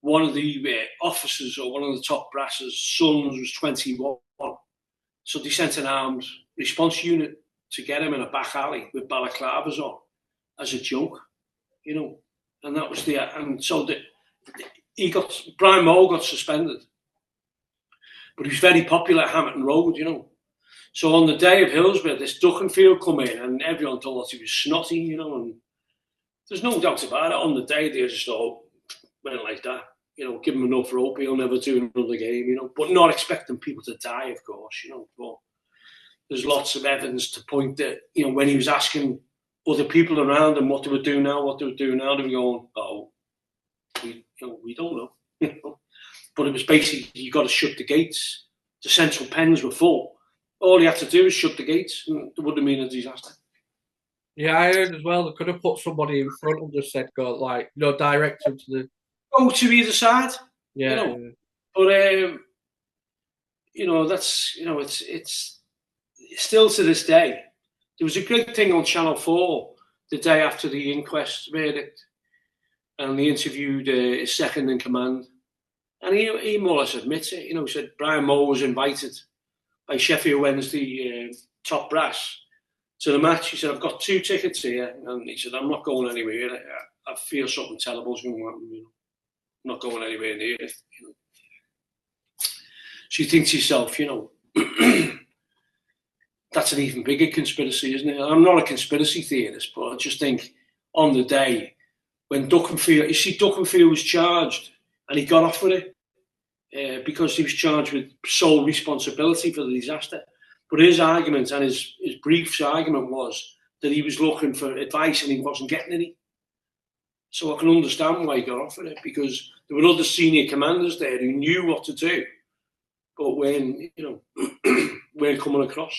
one of the officers, or one of the top brasses' sons, was 21. So they sent an armed response unit to get him in a back alley with balaclavas on as a joke, And that was Brian Mole got suspended, but he was very popular at Hamerton Road, So on the day of Hillsborough, this Duckenfield come in, and everyone thought he was snotty, and there's no doubt about it. On the day, they just all went like that, give him enough rope, he'll never do another game, but not expecting people to die, of course, But there's lots of evidence to point that, when he was asking other people around him what they would do now, they were going, oh, we don't know, But it was basically, you got to shut the gates. The central pens were full. All he had to do was shut the gates, and it would have been a disaster. Yeah, I heard as well. They could have put somebody in front and just said, direct him to the... Go to either side. Yeah. But, that's, it's still to this day. There was a great thing on Channel 4 the day after the inquest verdict, and they interviewed his second in command. And he more or less admits it. He said Brian Moore was invited by Sheffield Wednesday top brass to the match. He said, I've got 2 tickets here. And he said, I'm not going anywhere. I feel something terrible's going to happen. I'm not going anywhere near it. So you think to yourself, that's an even bigger conspiracy, isn't it? I'm not a conspiracy theorist, but I just think on the day when Duckenfield was charged, and he got off with it because he was charged with sole responsibility for the disaster. But his argument, and his brief's argument, was that he was looking for advice and he wasn't getting any. So I can understand why he got off with it, because there were other senior commanders there who knew what to do, but weren't coming across.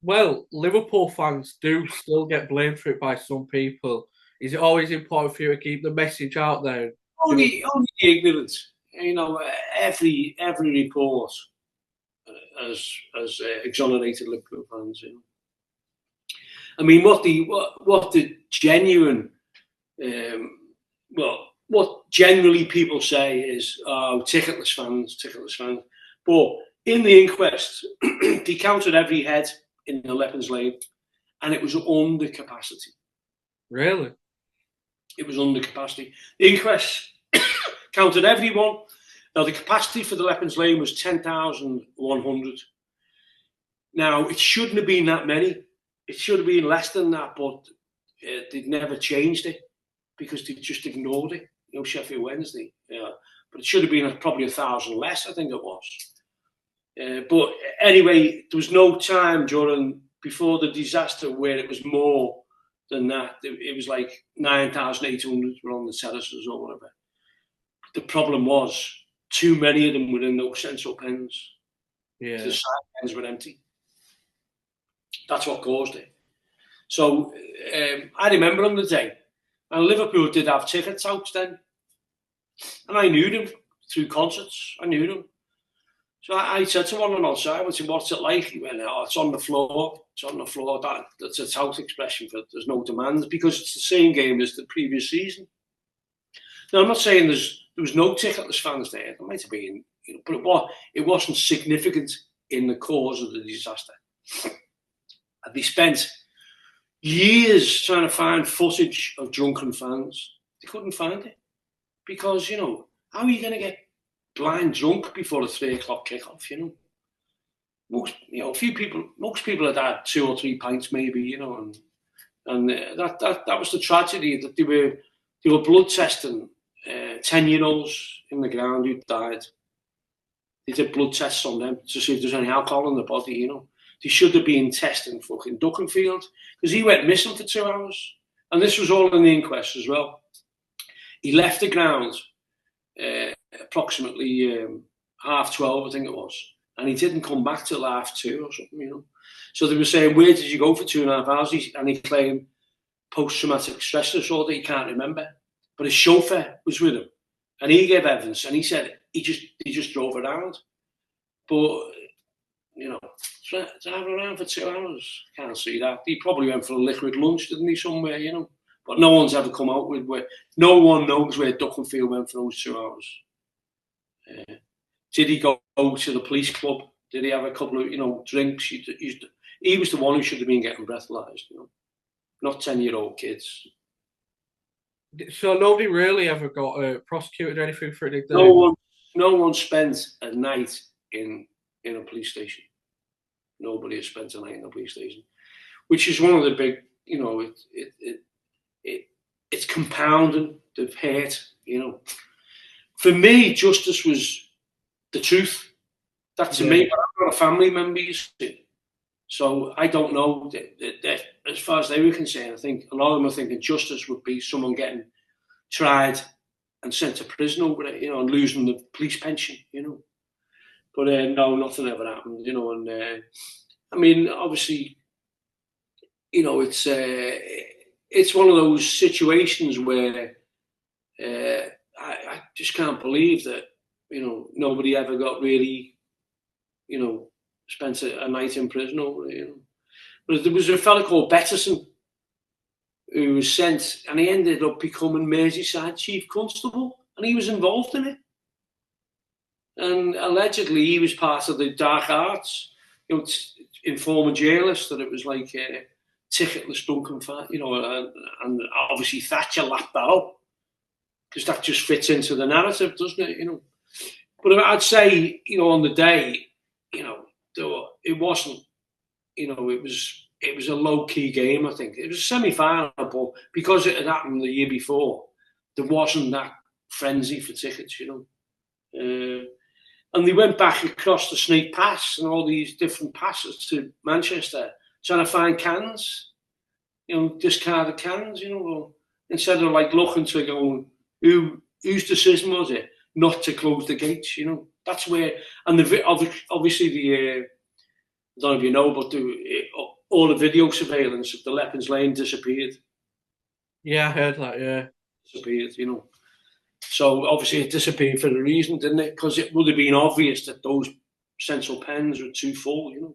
Well, Liverpool fans do still get blamed for it by some people. Is it always important for you to keep the message out there? Only the ignorant. You know, every report has exonerated Liverpool fans. You know, I mean, what the genuine, what generally people say is, oh, ticketless fans. But in the inquest, they counted every head in the Leppens Lane, and it was under capacity. Really? It was under capacity. The inquest counted everyone. Now, the capacity for the Leppens Lane was 10,100. Now, it shouldn't have been that many. It should have been less than that, but they'd never changed it because they just ignored it. You know, Sheffield Wednesday. Yeah. But it should have been probably 1,000 less, I think it was. But anyway, there was no time before the disaster where it was more than that. It was like 9,800 were on the terraces or whatever. The problem was too many of them were in those central pens. Yeah. The side pens were empty. That's what caused it. So I remember on the day, and Liverpool did have tickets out then, and I knew them through concerts. I knew them. So I said to one outside, I said, what's it like? He went, oh, it's on the floor. It's on the floor. That's a tout expression for there's no demand because it's the same game as the previous season. Now, I'm not saying there was no ticketless fans there. There might have been, you know, but it wasn't significant in the cause of the disaster. And they spent years trying to find footage of drunken fans. They couldn't find it because, you know, how are you going to get blind drunk before a 3 o'clock kickoff? You know, most people had 2 or 3 pints maybe, you know, and that was the tragedy that they were blood testing 10-year-olds in the ground who died. They did blood tests on them to see if there's any alcohol in the body, you know. They should have been testing fucking Duckenfield because he went missing for 2 hours. And this was all in the inquest as well. He left the ground approximately 12:30, I think it was. And he didn't come back till 2:30 or something, you know. So they were saying, where did you go for 2.5 hours? And he claimed post-traumatic stress disorder, he can't remember. But his chauffeur was with him. And he gave evidence and he said he just drove around. But, you know, drive around for 2 hours. Can't see that. He probably went for a liquid lunch, didn't he, somewhere, you know? But no one's ever come out with where. No one knows where Duckenfield went for those 2 hours. Did he go to the police club? Did he have a couple of, you know, drinks? He was the one who should have been getting breathalyzed, you know, not 10-year-old kids. So nobody really ever got prosecuted or anything for it? No one spent a night in a police station. Nobody has spent a night in a police station, which is one of the big, you know, it's compounding the hate, you know. For me, justice was the truth. That to me, but I've got a family member, you see. So I don't know that as far as they were concerned, I think a lot of them are thinking justice would be someone getting tried and sent to prison over it, you know, and losing the police pension, you know. But no, nothing ever happened, you know. And I mean, obviously, you know, it's one of those situations where I just can't believe that, you know, nobody ever got really, you know, spent a night in prison over it, you know. But there was a fella called Betterson who was sent, and he ended up becoming Merseyside Chief Constable, and he was involved in it. And allegedly, he was part of the dark arts, you know, informing jailers that it was like ticketless Duncan Fat, you know, and obviously Thatcher lapped that up because that just fits into the narrative, doesn't it? You know, but I'd say, you know, on the day, you know, it wasn't, you know, it was a low-key game, I think. It was a semi-final, but because it had happened the year before, there wasn't that frenzy for tickets, you know. And they went back across the Snake Pass and all these different passes to Manchester, trying to find cans, you know, discarded cans, you know, instead of like looking to go, whose decision was it not to close the gates, you know. That's where, and obviously I don't know if you know, but all the video surveillance of the Leppens Lane disappeared. Yeah, I heard that. Yeah, disappeared. So obviously it disappeared for a reason, didn't it? Because it would have been obvious that those central pens were too full.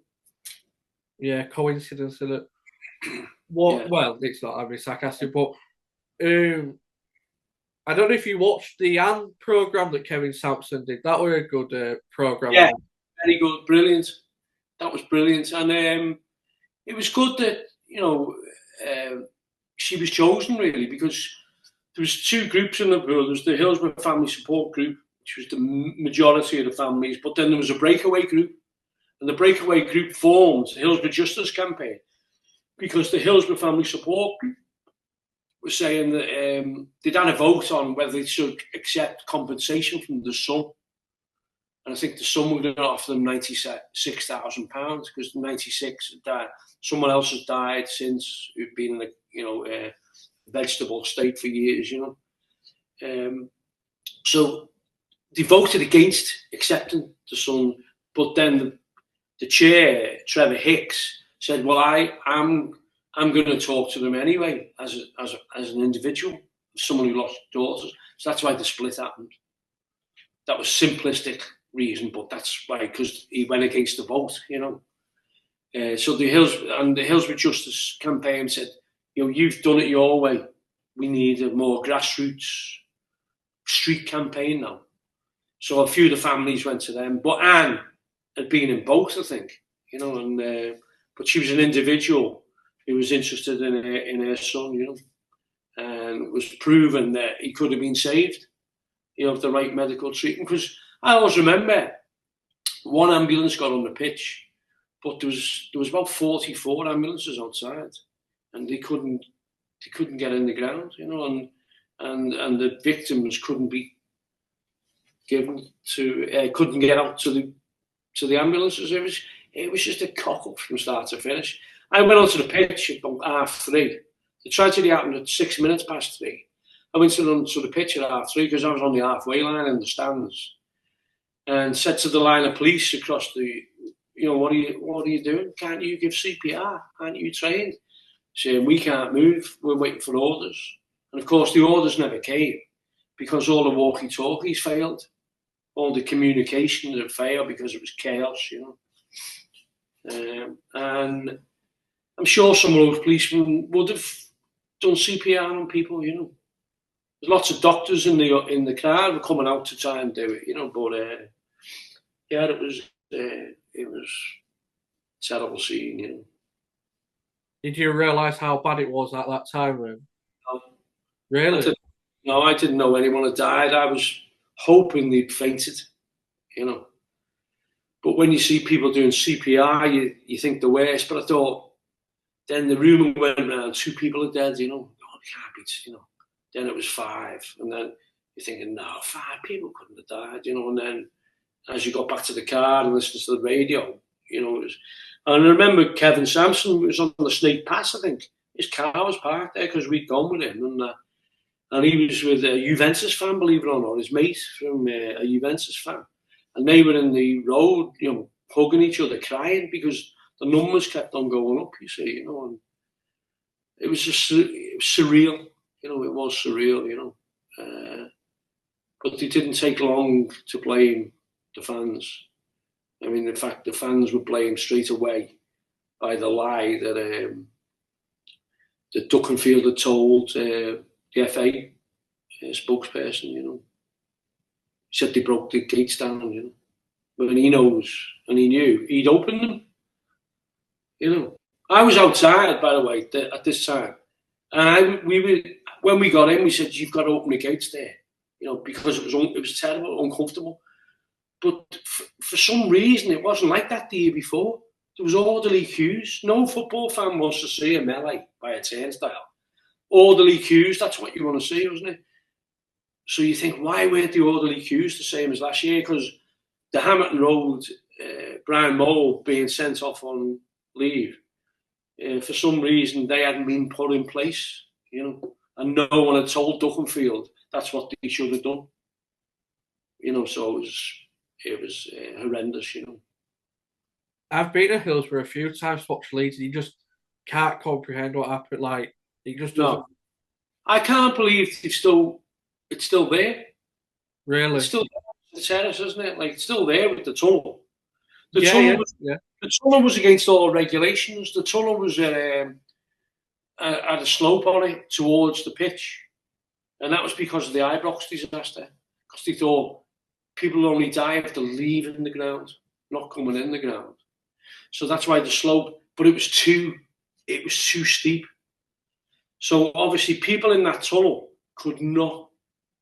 yeah, coincidence, isn't it? What? Yeah. Well, it's not. I'm being sarcastic, but I don't know if you watched the Anne program that Kevin Sampson did. That was a good program. Yeah, very good, brilliant. That was brilliant, and it was good that she was chosen really, because there was two groups in Liverpool. There was the Hillsborough Family Support Group, which was the majority of the families, but then there was a breakaway group, and the breakaway group formed the Hillsborough Justice Campaign, because the Hillsborough Family Support Group was saying that they'd had a vote on whether they should accept compensation from the son. And I think the son were going to offer them £96,000 because 96 had died. Someone else has died since, who'd been in a vegetable state for years. So they voted against accepting the son, but then the chair, Trevor Hicks, said, "Well, I'm going to talk to them anyway as an individual, someone who lost daughters." So that's why the split happened. That was simplistic reason, but that's why, because he went against the vote. So the Hillsborough Justice Campaign said, "You've done it your way. We need a more grassroots street campaign now." So a few of the families went to them, but Anne had been in both, I think. But she was an individual who was interested in her son, and it was proven that he could have been saved, of the right medical treatment. Because I always remember one ambulance got on the pitch, but there was about 44 ambulances outside, and they couldn't get in the ground, and the victims couldn't be given to couldn't get out to the ambulances. It was just a cock up from start to finish. I went onto the pitch at about 3:30. The tragedy happened at 6 minutes past 3. I went onto the pitch at 3:30 because I was on the halfway line in the stands, and said to the line of police across the, what are you doing? Can't you give CPR? Aren't you trained? Saying, "We can't move. We're waiting for orders." And of course, the orders never came because all the walkie-talkies failed. All the communication had failed because it was chaos, and I'm sure some of those policemen would have done CPR on people, There's lots of doctors in the crowd were coming out to try and do it, but yeah, it was a terrible scene, Did you realise how bad it was at that time, then? No, Really? I didn't know anyone had died. I was hoping they'd fainted, But when you see people doing CPR, you think the worst. But I thought, then the rumour went around, 2 people are dead, Oh, it can't be, Then it was 5. And then you're thinking, no, 5 people couldn't have died, And then as you got back to the car and listened to the radio, it was. And I remember Kevin Sampson was on the Snake Pass, I think. His car was parked there because we'd gone with him. And he was with a Juventus fan, believe it or not, his mate from a Juventus fan. And they were in the road, hugging each other, crying because the numbers kept on going up, and it was just surreal, it was surreal, but it didn't take long to blame the fans. I mean, in fact, the fans were blamed straight away by the lie that Duckenfield had told the FA spokesperson, He said they broke the gates down, When he knows and he knew, he'd opened them, I was outside, by the way, at this time, and when we got in, we said, "You've got to open the gates there," because it was terrible, uncomfortable. But for some reason, it wasn't like that the year before. There was orderly queues. No football fan wants to see a melee by a turnstile. Orderly queues, that's what you want to see, wasn't it? So you think, why weren't the orderly queues the same as last year? Because the Hamilton Road, Brian Mole being sent off on leave, for some reason they hadn't been put in place, and no one had told Duckenfield that's what they should have done. So it was horrendous, I've been to Hillsborough a few times to watch Leeds, and you just can't comprehend what happened. Like, it just doesn't. No. I can't believe it's still there. Really? It's still the terrace, isn't it? Like, it's still there with the tunnel. The tunnel was against all regulations. The tunnel was had a slope on it towards the pitch, and that was because of the Ibrox disaster. Because they thought people only die if they're leaving the ground, not coming in the ground. So that's why the slope. But it was too steep. So obviously, people in that tunnel could not.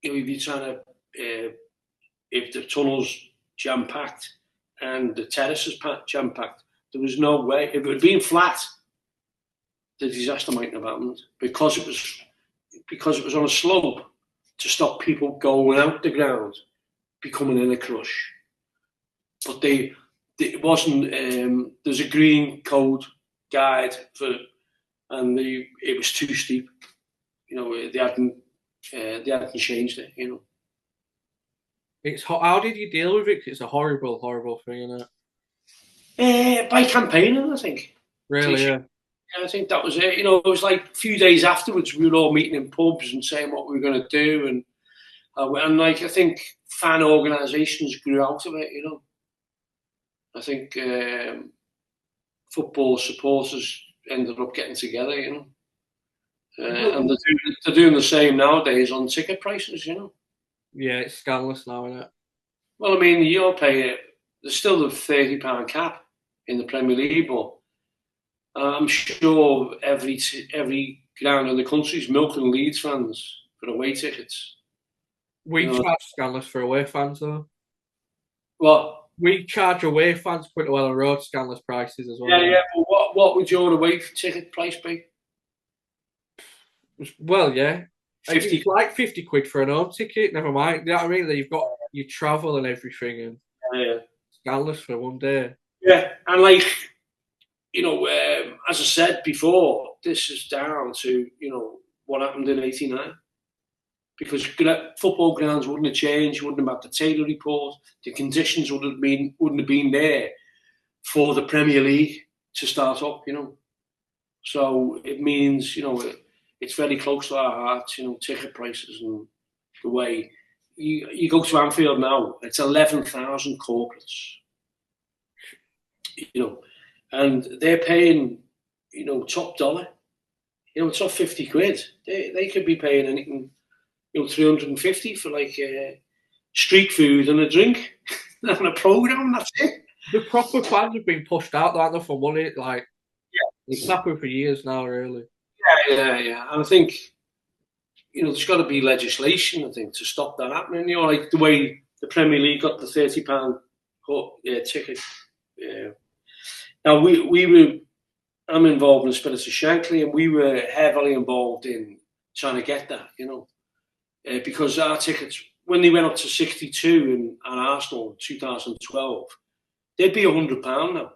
If you're trying to, if the tunnel's jam packed and the terrace is jam packed, there was no way. If it had been flat, the disaster mightn't have happened because it was on a slope to stop people going out the ground, becoming in a crush. But it wasn't. There's a green code guide and it was too steep. You know, they hadn't changed it. You know. It's how did you deal with it? It's a horrible, horrible thing, isn't it? By campaigning, I think. Really, yeah. I think that was it. You know, it was like a few days afterwards, we were all meeting in pubs and saying what we were going to do, and like I think fan organisations grew out of it. You know, I think football supporters ended up getting together. You know, and they're doing the same nowadays on ticket prices. You know. Yeah, it's scandalous now, isn't it? Well, I mean, you're paying. There's still the £30 cap in the Premier League, but I'm sure every ground in the country is milking Leeds fans for away tickets. We charge scandalous for away fans, though. What? We charge away fans quite well on road scandalous prices as well. Yeah. But what would your away ticket price be? Well, yeah. 50. It's like 50 quid for an home ticket, never mind. You know what I mean? That you've got your travel and everything, and scandalous for one day. Yeah, and like, you know, as I said before, this is down to, you know, what happened in '89. Because football grounds wouldn't have changed, wouldn't have had the Taylor report, the conditions wouldn't have been there for the Premier League to start up, you know. So it means, you know, it's very close to our hearts, you know, ticket prices and the way you go to Anfield now, it's 11,000 corporates, you know, and they're paying, you know, top dollar, you know, top 50 quid. They could be paying anything, you know, 350 for like street food and a drink and a programme. That's it. The proper fans have been pushed out, aren't they, for money? Like, it's happened for years now, really. Yeah. And I think, you know, there's got to be legislation, I think, to stop that happening. You know, like the way the Premier League got the £30 ticket. Yeah. Now I'm involved in Spartacus Shankly, and we were heavily involved in trying to get that, you know, because our tickets, when they went up to 62 in Arsenal in 2012, they'd be £100 now.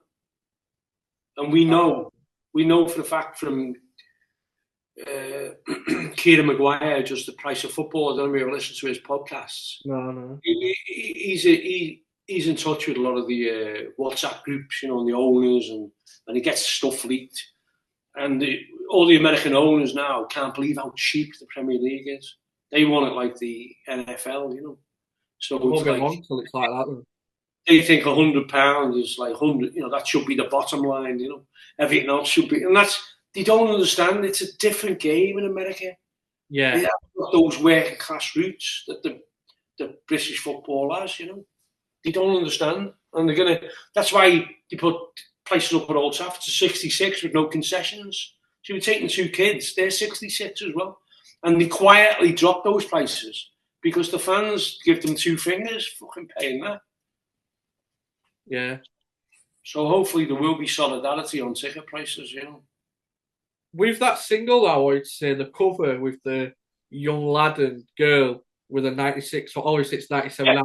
And we know for the fact from Kieran Maguire, just the price of football. I don't know if you ever listen to his podcasts. No. He's in touch with a lot of the WhatsApp groups, you know, and the owners, and he gets stuff leaked. And all the American owners now can't believe how cheap the Premier League is. They want it like the NFL, you know. So it's like that. Then. They think £100 is like 100. You know, that should be the bottom line. You know, everything else should be, and that's. They don't understand. It's a different game in America. Yeah, they have those working class roots that the British football has. You know, they don't understand, and they're gonna. That's why they put prices up at Old Trafford to 66 with no concessions. So you're taking two kids; they're 66 as well, and they quietly drop those prices because the fans give them two fingers, fucking paying that. Yeah. So hopefully there will be solidarity on ticket prices. You know. With that single, I would say the cover with the young lad and girl with a 96 or 97,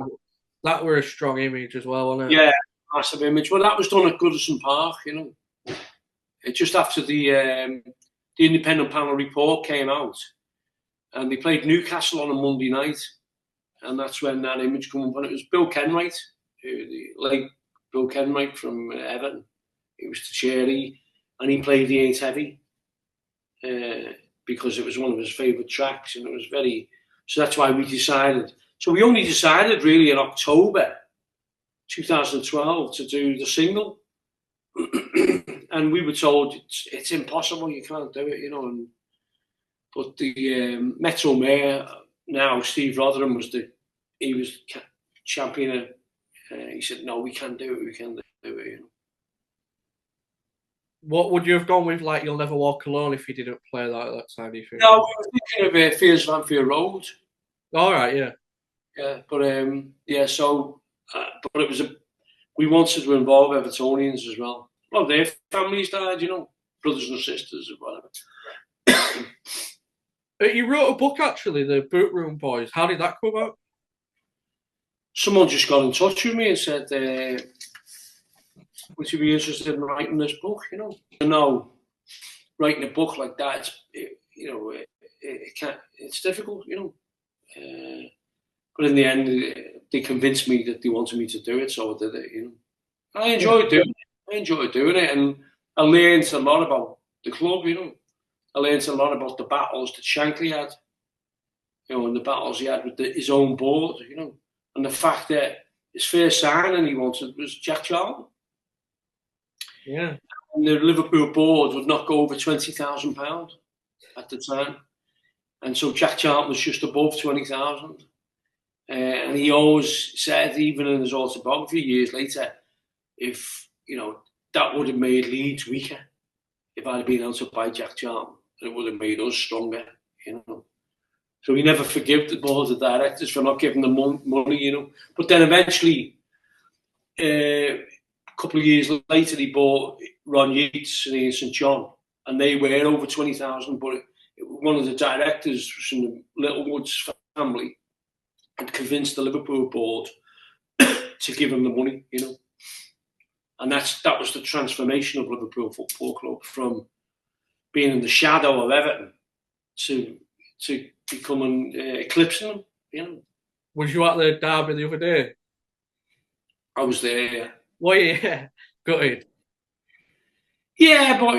that were a strong image as well, wasn't it? Yeah, massive image. Well, that was done at Goodison Park, you know. Just after the independent panel report came out, and they played Newcastle on a Monday night, and that's when that image came up. And it was Bill Kenwright, like Bill Kenwright from Everton. He was the cherry, and he played the Ain't Heavy. because it was one of his favourite tracks, and it was very. So that's why we decided. So we only decided really in October 2012 to do the single, and we were told it's impossible, you can't do it, but the Metro Mayor now, Steve Rotherham, was champion. He said, "No, we can do it. We can do it." What would you have gone with, like You'll Never Walk Alone, if you didn't play that at that time? Do you think? No, we were thinking of Fears of Anfield Road. All right, yeah. Yeah, but so, but it was we wanted to involve Evertonians as well. Well, their families died, brothers and sisters or whatever. You wrote a book, actually, The Boot Room Boys. How did that come out? Someone just got in touch with me and said, would you be interested in writing this book, No, writing a book like that, it's difficult, but in the end, they convinced me that they wanted me to do it, so I did it, I enjoyed doing it, and I learned a lot about the club, I learned a lot about the battles that Shankly had, and the battles he had with his own board, and the fact that his first signing he wanted was Jack Charlton. Yeah. And the Liverpool board would not go over £20,000 at the time. And so Jack Charlton was just above 20,000. And he always said, even in his autobiography years later, if, that would have made Leeds weaker if I'd been able to buy Jack Charlton. It would have made us stronger, So he never forgave the board of directors for not giving them money, But then eventually, a couple of years later, he bought Ron Yeats and Ian St John, and they were over 20,000. But one of the directors from the Littlewoods family had convinced the Liverpool board to give him the money, And that was the transformation of Liverpool Football Club from being in the shadow of Everton to becoming eclipsing them, Was you at the derby the other day? I was there, yeah. Well, yeah, gutted. Yeah, but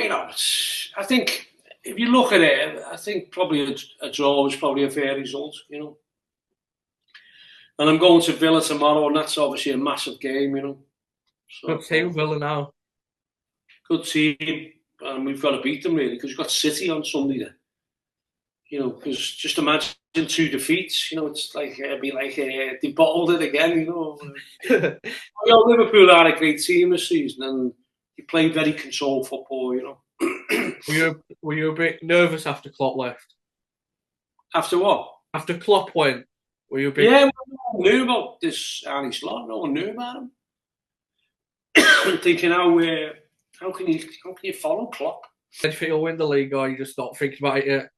I think if you look at it, I think probably a draw was probably a fair result, And I'm going to Villa tomorrow, and that's obviously a massive game, So, Good team, Villa now. Good team, and we've got to beat them really, because we've got City on Sunday there. Because just imagine 2 defeats. It's like it'd be like they bottled it again. Liverpool are a great team this season, and they play very controlled football. Were you a bit nervous after Klopp left? After what? After Klopp went, were you a bit? Yeah, no one knew about this Arnie Slot. No one knew about him. Thinking how can you follow Klopp? Do you think he'll win the league, or you just not thinking about it yet?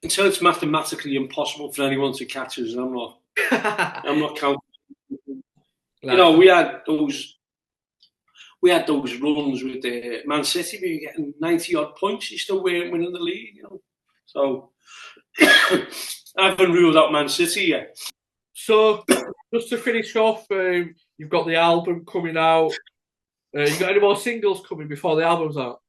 Until it's mathematically impossible for anyone to catch us, I'm not counting. We had those runs with the Man City, we were getting 90 odd points. You still weren't winning the league, So I haven't ruled out Man City yet. So just to finish off, you've got the album coming out. You got any more singles coming before the album's out?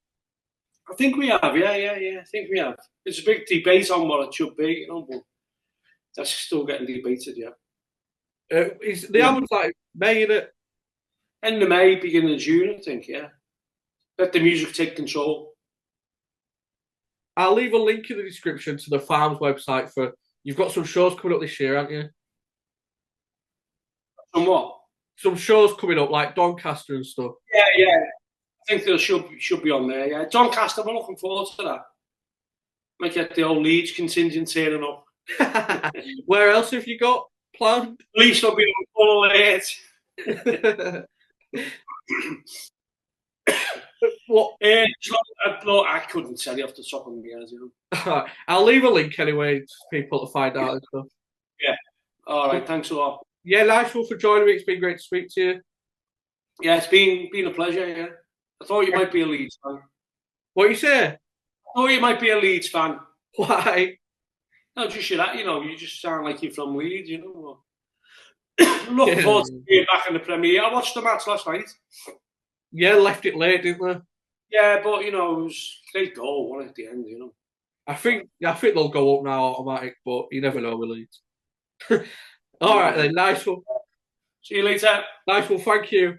I think we have, yeah. I think we have. It's a big debate on what it should be, but that's still getting debated, yeah. Is the album's like May, innit? End of May, beginning of June, I think, yeah. Let the music take control. I'll leave a link in the description to the Farm's website for. You've got some shows coming up this year, haven't you? Some what? Some shows coming up, like Doncaster and stuff. Yeah. I think there should be on there, yeah. Doncaster, we're looking forward to that. Might get the old Leeds contingent turning up. Where else have you got planned? At least I'll be on full alert. What? I couldn't tell you off the top of my head. I'll leave a link anyway for people to find out and stuff. Yeah. All right. Thanks a lot. Yeah, nice one for joining me. It's been great to speak to you. Yeah, it's been a pleasure. Yeah. I thought you might be a Leeds fan. What you say? I thought you might be a Leeds fan. Why? No, just you just sound like you're from Leeds. Looking forward to being back in the Premier League. I watched the match last night. Yeah, left it late, didn't they? Yeah, but you know, it was a great goal, one at the end. You know. I think they'll go up now automatic, but you never know with Leeds. All right Yeah. then, nice one. See you later. Nice one, thank you.